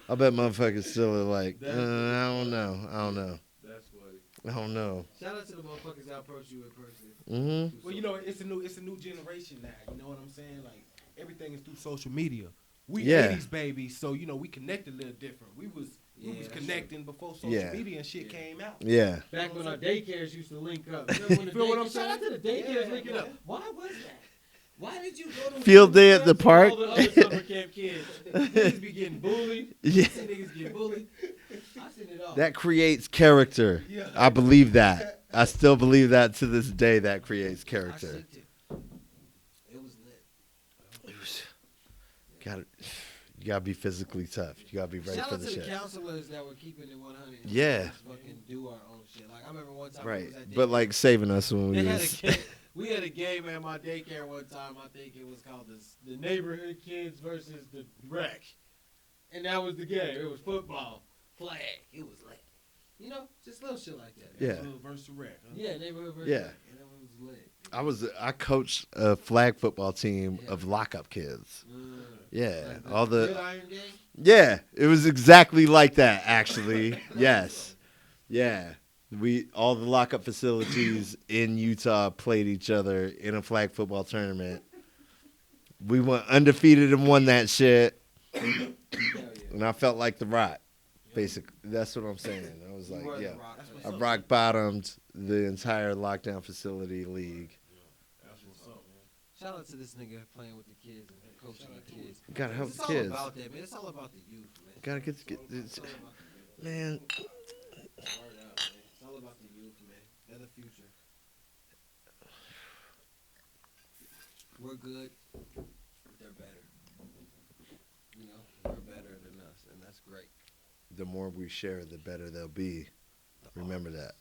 motherfuckers still are like, I don't know. That's funny. I don't know. Shout out to the motherfuckers that approach you in person. Mm-hmm. Well, you know, it's a new generation now. You know what I'm saying? Like everything is through social media. We Yeah. 80s babies, so you know we connect a little different. We was Yeah, that's connecting before social Yeah. media and shit came out. Yeah. Back when our daycares used to link up. Remember when the Feel what I'm daycare- Shout out to the saying? daycares Yeah, linking up. man. Why was that? Why did you go to Field day at the camps park? with all the other summer camp kids? Niggas be getting bullied. Yeah. I see niggas get bullied. I seen it all. That creates character. Yeah. I believe that. I still believe that to this day. That creates I character. synced it. It was lit. You gotta be physically tough. You gotta be ready Shout for out the to the shit. counselors that were keeping it 100. and Yeah. just fucking do our own shit. Like I remember one time. we Right, was at but daycare. like saving us when They we had was. we had a game at my daycare one time. I think it was called the neighborhood kids versus the rec, and that was the game. It was football, flag. It was lit. You know, just little shit like that. Yeah. Versus rec. Huh? Yeah, neighborhood versus Yeah. rec. You know, it was lit. I coached a flag football team of lockup kids. Yeah, Like all the Gridiron Gang? yeah, it was exactly like that actually. Yes, yeah, all the lockup facilities in Utah played each other in a flag football tournament. We went undefeated and won that shit, Hell yeah. and I felt like the Rock. Basically, that's what I'm saying. I was like, You were yeah, the Rock. I rock bottomed the entire lockdown facility league. That's what's up, man. Shout out to this nigga playing with the kids and coaching the kids. You gotta help It's the all kids. about that, man. It's all about the youth, man. Gotta get It's all about the youth. man. Word out, man. It's all about the youth, man. They're the future. We're good. They're better. You know, we're better than us, and that's great. The more we share, the better they'll be. Remember that.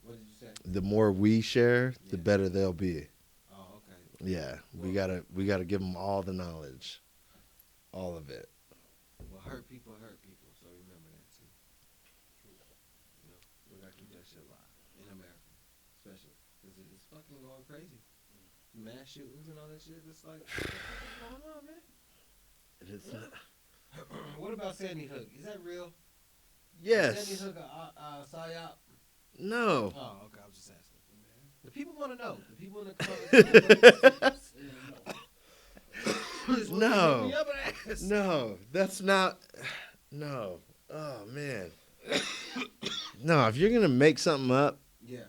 What did you say? The more we share, the Yeah. better they'll be. Oh, okay. Yeah, we gotta give them all the knowledge, all of it. Well, hurt people, so remember that too. You know, we gotta keep that shit alive in America, especially because it's fucking going crazy. Mass shootings and all that shit. It's like, what's going on, man? It is not. What about Sandy Hook? Is that real? Yes. Sandy Hook, psyop? No. Oh, okay. I was just asking. The people want to know. The people in the comments. No. No, that's not. No. Oh man. No, if you're gonna make something up, Yeah.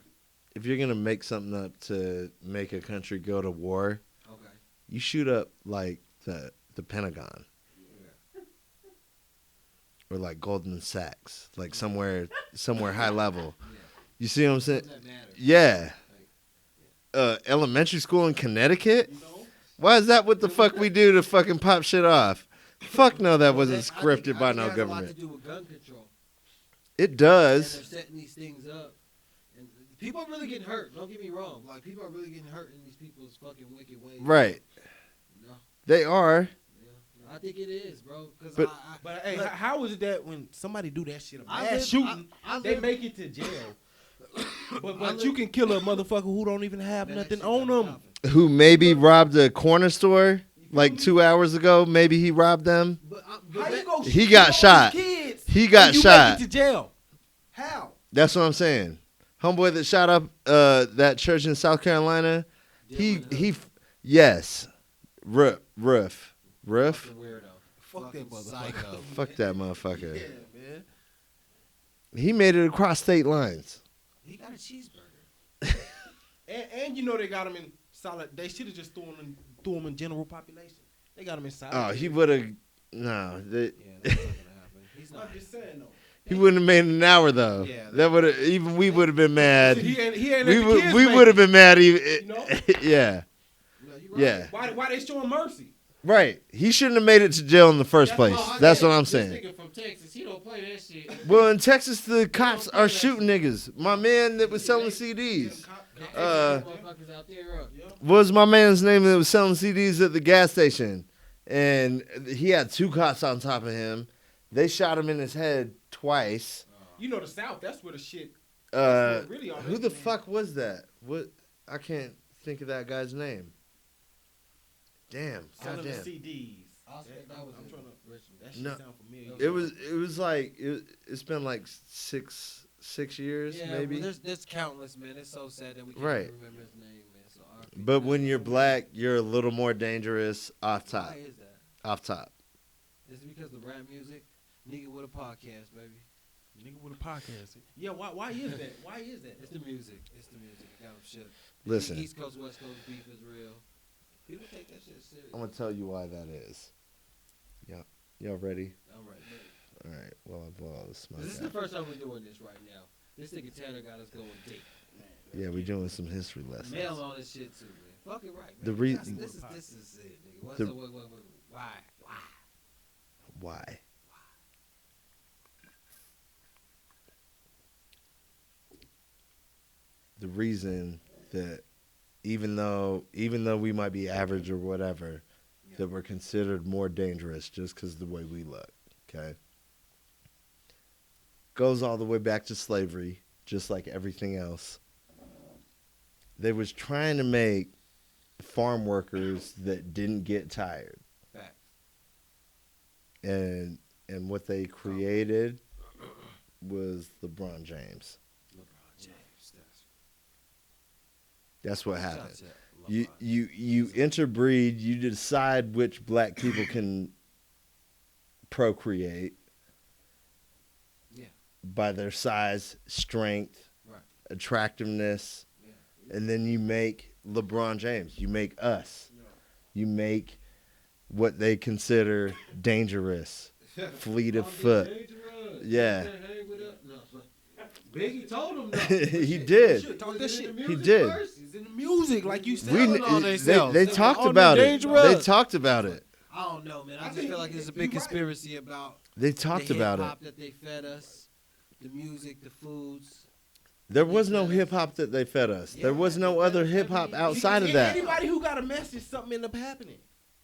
if you're gonna make something up to make a country go to war, Okay. you shoot up like the Pentagon. Or like Goldman Sachs, like somewhere high level. Yeah. You see what I'm saying? Doesn't that matter? Yeah. Elementary school in Connecticut? You know? Why is that what the fuck we do to fucking pop shit off? Fuck no, that wasn't I scripted think by it no has a lot government. to do with gun control. It And does. they're setting these things up. And people are really getting hurt. Don't get me wrong. Like, people are really getting hurt in these people's fucking wicked ways. Right. You know? They are. Yeah. I think it is, bro. Because But- But hey, look, how is it that when somebody do that shit, a I mass live- shooting, I they live- make it to jail? But live- you can kill a motherfucker who don't even have Man, that nothing shit on got me them. coughing. Who maybe robbed a corner store like 2 hours ago. Maybe he robbed them. But How you go? He shoot got all these shot. Kids He got and you shot. Make it to jail. How? That's what I'm saying. Homeboy that shot up that church in South Carolina. Yes. Roof. Fucking weirdo. Fuck that Fucking motherfucker. psycho. Fuck that motherfucker. Yeah, man. He made it across state lines. He got a cheeseburger. And you know they got him in solid. They should have just threw him in general population. They got him in solid. Oh, he would have. No, Yeah, that's not gonna happen. He's not. I'm just saying though. he wouldn't have made it an hour though. Yeah, that would have. Even we would have been mad. He ain't We let the kids we make would have it. been mad. Even You know? yeah, No, you right. yeah. Why they showing mercy? Right. He shouldn't have made it to jail in the first place. Oh, That's yeah, what I'm this saying. nigga from Texas, he don't play that shit. Well, in Texas, the cops are shooting niggas. My man that was selling CDs. Motherfuckers out there, What was my man's name that was selling CDs at the gas station? And he had 2 cops on top of him. They shot him in his head twice. You know the South. That's where the shit. Really all Who this, the man. fuck was that? What? I can't think of that guy's name. Damn. Selling the Goddamn. CDs. I'm I'm trying to. Richmond. That shit No. sound familiar. It was like it's been like six years Yeah, maybe. well, there's countless, man. It's so sad that we can't Right. even remember his name, man. So But when you're black, you're a little more dangerous off top. why is that? Off top. Is it because of the rap music? Nigga with a podcast, baby. Nigga with a podcast. Yeah. Why is that? Why is that? It's the music. It's the music. Got him shit. Listen. East Coast, West Coast beef is real. People take that shit serious. I'm gonna tell you why that is. Y'all ready? All right, man. All right. Well, I blow all the smoke This is out. the first time we're doing this right now. This nigga Tanner got us going deep. Yeah, we're doing some history lessons. Mail on this shit too, man. Fuck it right, man. The reason- This is it, nigga. What's The- the, why? Why? The reason that even though we might be average or whatever, that we're considered more dangerous just because of the way we look. Okay. goes all the way back to slavery, just like everything else. They was trying to make farm workers that didn't get tired. Facts. And what they created was LeBron James. LeBron James. That's what happened. Shots at You interbreed, you decide which black people can procreate by their size, strength, Right. attractiveness, Yeah. and then you make LeBron James. You make us. You make what they consider dangerous, fleet of foot. Yeah. Biggie told him though. He did. Talk that shit. He did. He's in the music, like you said. They talked about it. They talked about it. I don't know, man. I just feel like there's a big conspiracy about They talked the about hip-hop it. that they fed us, the music, the foods. There was no hip hop that they fed us. There was no other hip hop outside of that. Anybody who got a message, something end up happening.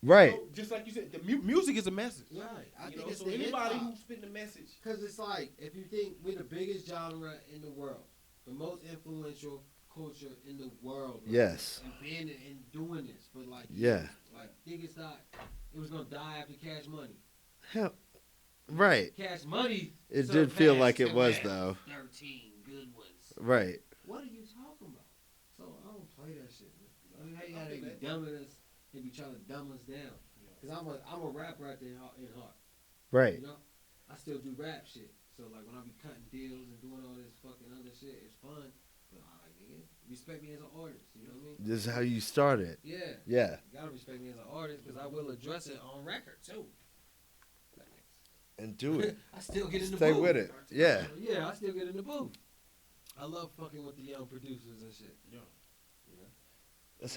Right. So, just like you said, the music is a message. Right. I You think know, it's so the anybody hip-hop. who's spitting a message. Because it's like, if you think we're the biggest genre in the world, the most influential culture in the world. Right? Yes. And being and doing this, but like, Yeah. like niggas thought it was gonna die after Cash Money. Hell, right. Cash Money. It did feel like it was, surpassed though. 13 good ones. Right. What are you talking about? So I don't play that shit, man. I mean, how you gotta be dumbing us? They be trying to dumb us down. Cause I'm a rapper out there in heart. Right. You know, I still do rap shit. So like when I be cutting deals and doing all this fucking other shit, it's fun. But I like nigga, respect me as an artist. You know what I mean? This is how you started. Yeah. Yeah. You gotta respect me as an artist because I will address it on record too. And do it. I still get in the Stay booth. with it. Yeah. Yeah, I still get in the booth. I love fucking with the young producers and shit. Yeah. You know? That's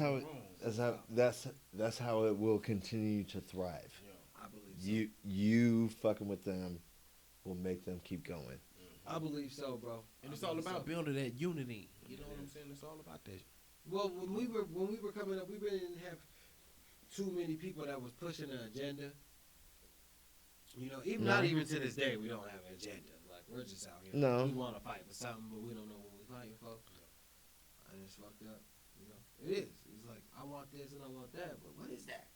how it will continue to thrive. I believe so. You fucking with them will make them keep going. I believe so, bro. And it's all about building that unity. You know what I'm saying? It's all about that. Well, when we were coming up, we really didn't have too many people that was pushing an agenda. You know, not even to this day, we don't have an agenda. Like we're just out here. No. We want to fight for something, but we don't know what we're fighting for. And it's fucked up. You know, it is. It's like I want this and I want that, but what is that?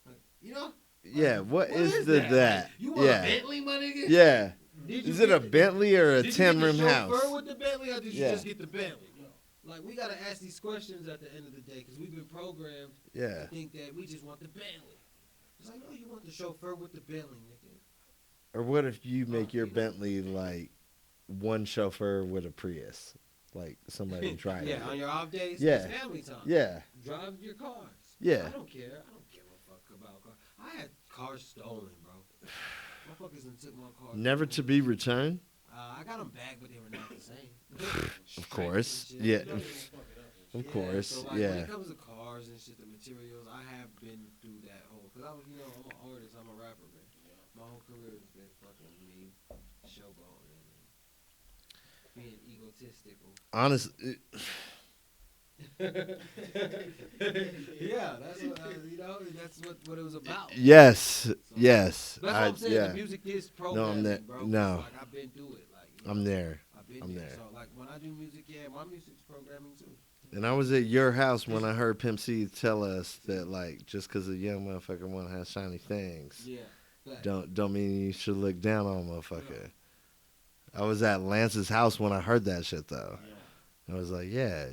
Like, you know? Yeah. What is the that? Like, you want Yeah. a Bentley, my nigga? Yeah. Did you Is it a get Bentley or a did you get 10-room the house? chauffeur with the Bentley, or did you Yeah. just get the Bentley? Like we gotta ask these questions at the end of the day because we've been programmed Yeah. to think that we just want the Bentley. It's like, no, you want the chauffeur with the Bentley, nigga. Or what if you make your Bentley like one chauffeur with a Prius, like somebody driving? Yeah, on your off days, Yeah. it's family time. Yeah. Drive your cars. Yeah. I don't care. I don't give a fuck about cars. I had cars stolen, bro. Motherfuckers done took my car. Never to be returned. I got them back, but they were not the same. Of course. Shit. Yeah. Yeah, Of course. So like, when Yeah. it comes to cars and shit, the materials, I have been through that whole. Cause I was, I'm an artist, I'm a rapper, man. My whole career has been fucking me, showboating, and being egotistical. Honestly. Yeah, that's what that's what it was about. Yes. So, Yes. That's what I'm saying. The music is programming, there. bro. No. It's like I've been through it. Like I'm there. I've been I'm there. there. So like when I do music, yeah, my music's programming too. And I was at your house when I heard Pimp C tell us that like just because a young motherfucker want to have shiny things, Yeah. Fact. don't mean you should look down on a motherfucker. I was at Lance's house when I heard that shit though. I was like, yeah,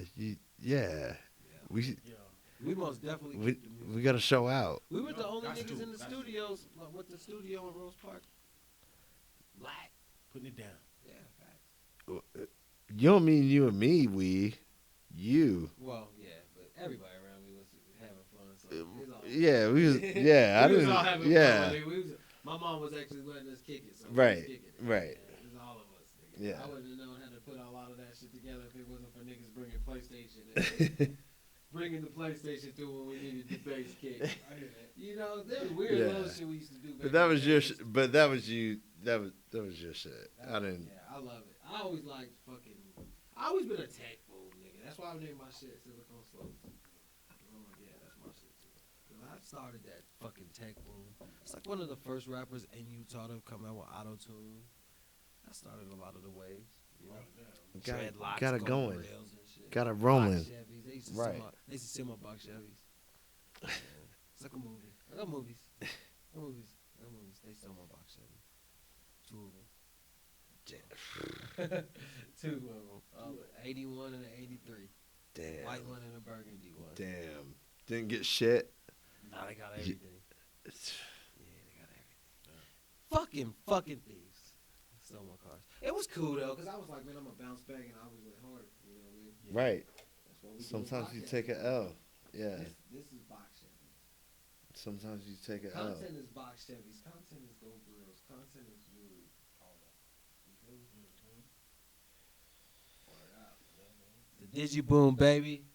We most definitely. we got to show out. We were the only niggas in the studios with the studio in Rose Park. Black. Putting it down. Yeah, facts. You don't mean you and me, you. Well, yeah, but everybody around me was having fun. So it was all Yeah, we was. Yeah, I we was didn't. all having Yeah, fun. My mom was actually letting us kick it. So Right, we was kicking it. right. Yeah, it was all of us. Nigga. Yeah. I wouldn't have known how to put a lot of that shit together if it wasn't for niggas bringing PlayStation. And bringing the PlayStation through when we needed the bass kick. You know, there was weird Yeah. little shit we used to do. but that was your. But that was you. That was your shit. I didn't. Yeah, I love it. I always liked fucking. I always been a tech fool, nigga. That's why I named my shit Silicon Slopes. I'm like, yeah, that's my shit too. 'Cause I started that fucking tech boom. It's like one of the first rappers in Utah to come out with auto tune. I started a lot of the waves. You know, Got dreadlocks, it gold going. rails and shit. Got it Box rolling. Chevys. They used to Right. They used to sell my box Chevys. Yeah. It's like a movie. I got movies. I got movies. They stole my box Chevy. 2 of them. 2 of them. 81 and an 83. Damn. White one and a burgundy one. Damn. Didn't get shit. Nah, they got everything. Yeah, they got everything. Fucking thieves. Stole my cars. It was cool though, cause I was like, man, I'm gonna bounce back, and I always went hard. You know what I mean? Right. That's what we do with Sometimes box you Chevys. take an L. Yeah. This is box Chevy. Sometimes you take an L. Content is box Chevys. Content is gold grills. Content is jewelry. All that. You feel me? The Digiboom, baby.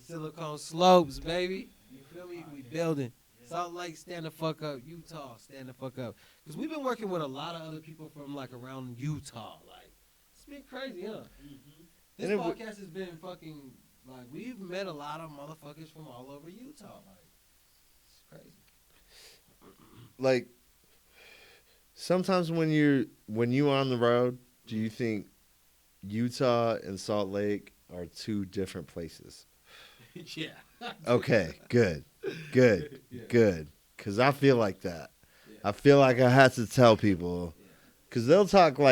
Silicone slopes, baby. You feel me? We building. Salt Lake, stand the fuck up. Utah, stand the fuck up. Because we've been working with a lot of other people from like around Utah. Like, it's been crazy, huh? This podcast has been fucking, like, we've met a lot of motherfuckers from all over Utah. Like, it's crazy. Like, sometimes when you're on the road, do you think Utah and Salt Lake are 2 different places? Yeah. Okay, good. Yeah. Good. Because I feel like that. Yeah. I feel like I have to tell people. Because they'll talk about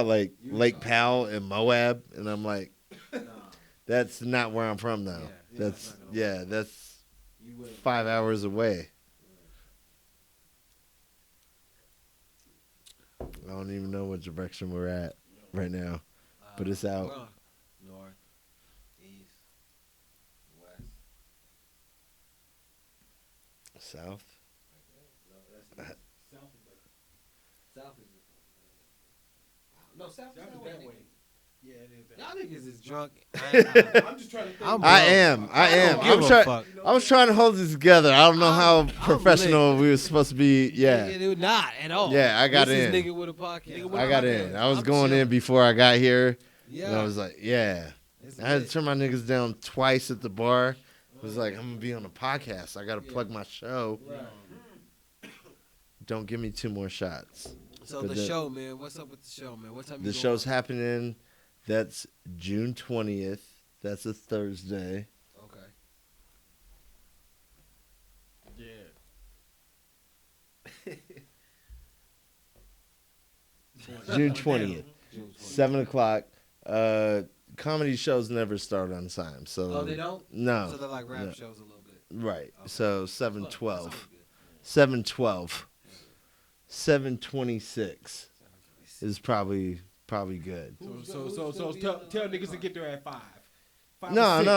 like Utah. Lake Powell and Moab. And I'm like, Nah. that's not where I'm from though. Yeah, That's You would 5 hours away. I don't even know what direction we're at right now. But it's out. North, east, west. South? No, that's east. South is no, South is that way. Yeah, it is that. Y'all niggas is drunk. I'm just trying to think. I am. I was trying to hold this together. I don't know how professional we were supposed to be. Yeah. Not at all. Yeah, I got this in. Is nigga with a podcast. I got in. I was I'm going chilling. in before I got here. Yeah. And I was like, yeah. It's I had to lit. turn my niggas down twice at the bar. I was like, I'm going to be on a podcast. I got to plug my show. Right. Don't give me 2 more shots. So But the show, man. What's up with the show, man? What time The you show's going? happening. That's June 20th. That's a Thursday. Okay. June 20th. June 20th. 7 o'clock. Comedy shows never start on time. So Oh, they don't? No. So they're like rap No. shows a little bit. Right. Okay. So That 7:12. sounds good. 7:12. 7:26 is probably good. So tell niggas to get there at 5. 5 or No. 6,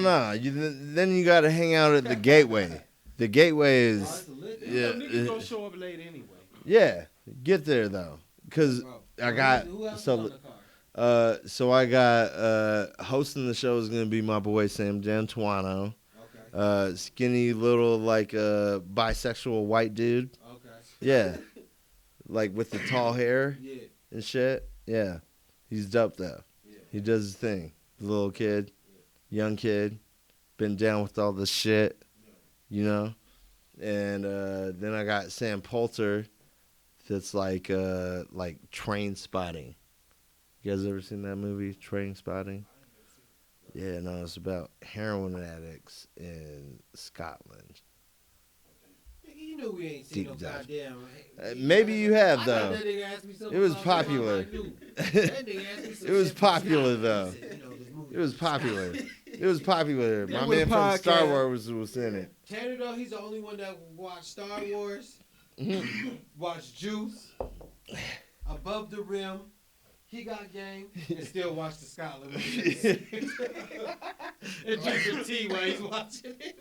I mean. Then you got to hang out at the Gateway. The Gateway Oh, is that's a lit. Yeah. Niggas gonna show up late anyway. yeah. Get there though, because Bro. I got Who else is so on the car? so I got hosting the show is gonna be my boy Sam Jantuano. Okay. Skinny little like bisexual white dude. Okay. Yeah. Like with the tall hair Yeah. and shit. Yeah. He's dope though. Yeah. He does his thing. Little kid, young kid, been down with all this shit, you know. And then I got Sam Poulter that's like Train Spotting. You guys ever seen that movie, Train Spotting? Yeah, no, it's about heroin addicts in Scotland. Nigga, you know we ain't seen Deep no dive. goddamn. Maybe you have, I though. thought that nigga asked me something It was about popular. I knew. That nigga asked me some It was shit from popular, Scotland. though. He said, you know, this movie It was popular. It was popular. My with man a from Star podcast. Wars was in it. Tanner, though, he's the only one that watched Star Wars, watched Juice, Above the Rim, He Got Game, and still watch the Scotland movies. And drinking tea while he's watching it.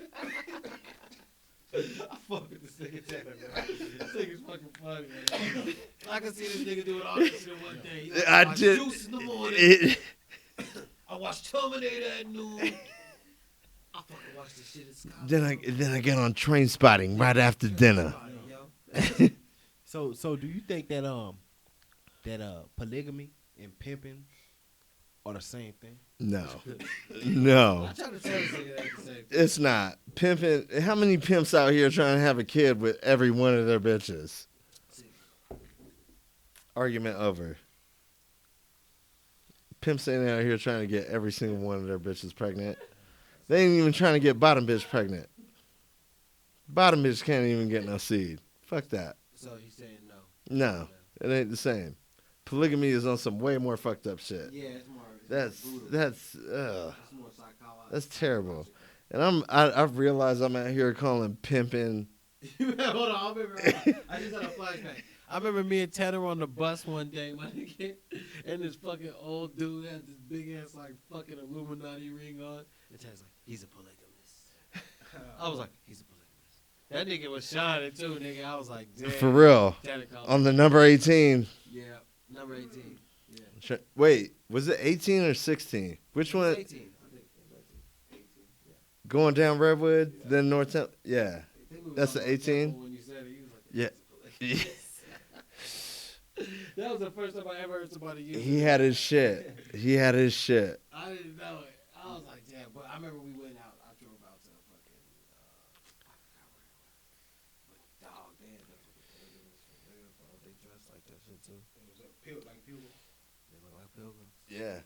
I fuck with this nigga Tanner, man. This nigga's fucking funny, man. I can see this nigga doing all this shit one day. He like, I watch did. Juice in the morning. I watch Terminator at noon. I fucking watch this shit at Scotland. Then I get on Train Spotting right after dinner. So do you think that polygamy and pimping are the same thing? No. I try to tell this nigga that the same. It's not. Pimping. How many pimps out here trying to have a kid with every one of their bitches? Argument over. Pimps ain't out here trying to get every single one of their bitches pregnant. They ain't even trying to get bottom bitch pregnant. Bottom bitch can't even get no seed. Fuck that. So you saying no? No, it ain't the same. Polygamy is on some way more fucked up shit. Yeah, it's more. That's brutal. that's It's more psychological. that's terrible. And I've realized I'm out here calling pimping. Hold on, I remember. I just had a flashback. I remember me and Tanner on the bus one day, my nigga, and this fucking old dude had this big ass like fucking Illuminati ring on. And Tanner's like, he's a polygamist. I was like, he's a polygamist. That nigga was shining too, nigga. I was like, damn. For real. Tanner called On me. the number 18. Yeah, number 18. Yeah. Wait, was it 18 or 16? Which one? 18. I think it was 18. Yeah. Going down Redwood, then Northtown. Yeah. That's the 18? When you said it, he was like, Yeah. he's a polygamist. That was the first time I ever heard somebody use it. He had his shit. He had his shit. I didn't know it. I was like, damn. But I remember we went out. I drove out to fucking, I forgot where it was. But dog, they had those pilgrims for real, bro. They dressed like that shit too. It was like pilgrims. They look like pilgrims. Yeah.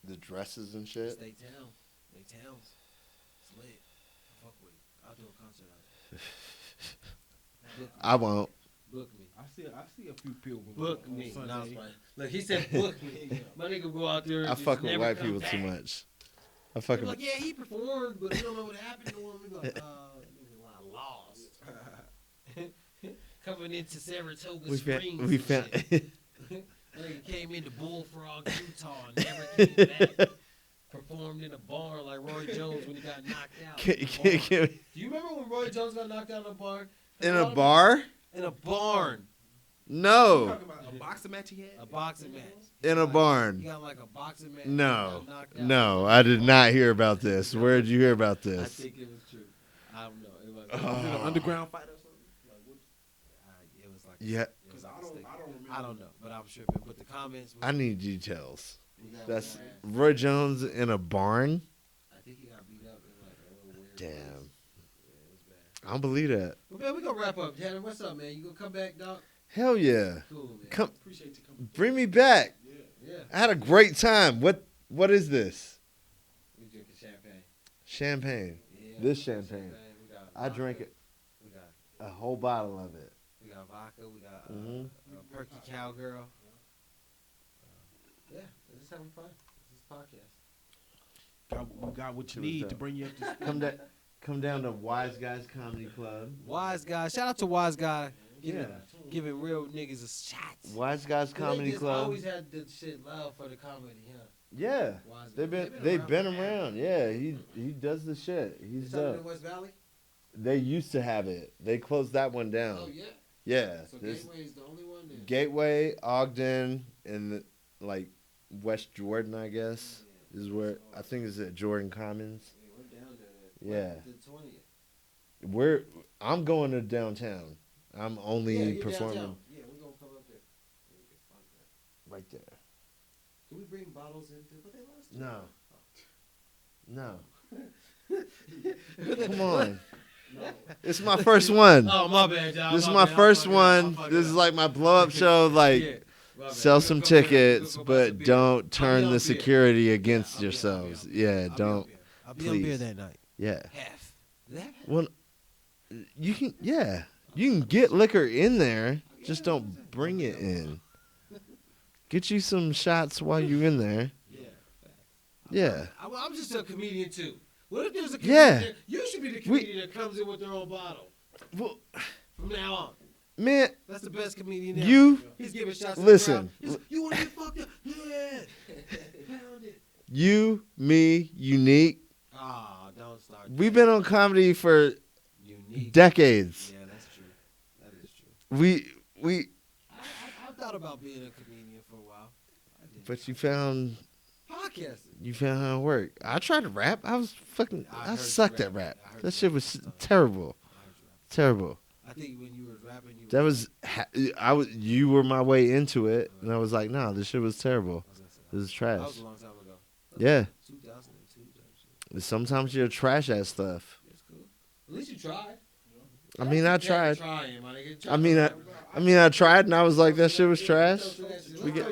The dresses and It's shit. they town. They towns. It's lit. Fuck with it. I'll do a concert out there. Book me. I won't. Book me. I see a few pilgrims. Book on me. Sunday. No, it's fine. Look, he said book me. My nigga go out there and I just fuck with never white come people back. too much. I They're fuck with. like, yeah, he performed, but you don't know what happened to him. We like, nigga, lost. Coming into Saratoga Springs. We found. Nigga came into Bullfrog, Utah, and never came back. Performed in a bar like Roy Jones when he got knocked out. Do you remember when Roy Jones got knocked out in a bar? In a bar? In a barn. No. Talking about a boxing match he had? A boxing match. In a He barn. got like a boxing match. No. Got knocked out. No, I did not hear about this. Where did you hear about I this? think it was true. I don't know. It was, Was it an underground fight or something? Like, what? it was like Yeah. it was Because like I a don't stick. remember. I don't know, but I'm tripping. But the comments. I need details. we got That's one. Roy Jones in a barn? I think he got beat up in like a little weird. Damn. place. Yeah, it was bad. I don't believe that. But man, we gonna wrap up. Tanner, what's up, man? You gonna come back, dog? Hell yeah. Cool, man. Come Appreciate you coming. bring me back. Yeah. I had a great time. What is this? We drinking champagne. Champagne. Yeah. This we got champagne. We got I drank it. We got A whole bottle of it. vodka. We got Mhm. Perky Cowgirl. Yeah, this is having fun. This is podcast. We got what you It was need dope. to bring you up to speed. Come down to Wise Guys Comedy Club. Wise guy. Shout out to Wise guy. Yeah. Giving real niggas a shot. Wise Guys Comedy They just Club. always had the shit love for the comedy, huh? Yeah. Wise They've guy. been forever. around. Yeah, he does the shit. You He's talking dope. in West Valley? They used to have it. They closed that one down. Oh yeah. Yeah. So there's Gateway is the only one there. Gateway, Ogden, and like West Jordan, I guess, is where I think is at Jordan Commons. Yeah, we're down there. Yeah. The 20th. I'm going to downtown. I'm only Yeah, you're performing downtown. Yeah, we're gonna come up there. We can fund that. right there. Can we bring bottles into? But they lost. No. Come on. No. It's my first one. Oh my bad, y'all. This is My my bad. first I'm one. fucking This up. is like my blow up show. Like, Yeah, my bad. sell We'll some go grab- tickets, we'll go buy some but beer. don't I'll turn be on the beer. security against I'll be on yourselves. beer. Yeah, I'll be on don't. beer. I'll be on beer please. that night. Yeah. Half. That? Well, you can. Yeah, you can get liquor in there. Just don't bring it in. Get you some shots while you're in there. Yeah. Yeah. I'm just a comedian too. What if there's a Yeah. comedian? You should be the comedian that comes in with their own bottle. Well, From now on. man, That's the best comedian ever. you He's giving shots to Listen. the crowd. He's like, you want to get fucked up? Yeah. Pound it. You, me, unique. Ah, don't start. We've been on comedy for Unique. decades. Yeah, that's true. That is true. We. I thought about being a comedian for a while. I did. But you found Podcasting. how it worked. I tried to rap. I was fucking. I I heard you sucked rap. at rap. I heard That you shit rap. was terrible. I heard you rap. Terrible. I think when you were rapping, you That was. You were my way into it, and I was like, nah, this shit was terrible. This is That trash. was a long time ago. Yeah. 2002 type shit. Sometimes you're trash at stuff. It's cool. At least you tried. I mean, I tried. Trying, my nigga. I tried, and I was like, that shit was trash. We get.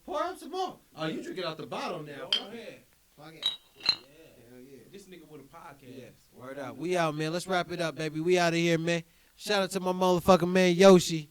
Pour up some more. Oh, you drinking out the bottle now. Go ahead. Fuck it. This nigga with a podcast. Yes. Word up. We out, man. Let's wrap it up, baby. We out of here, man. Shout out to my motherfucking man Yoshi.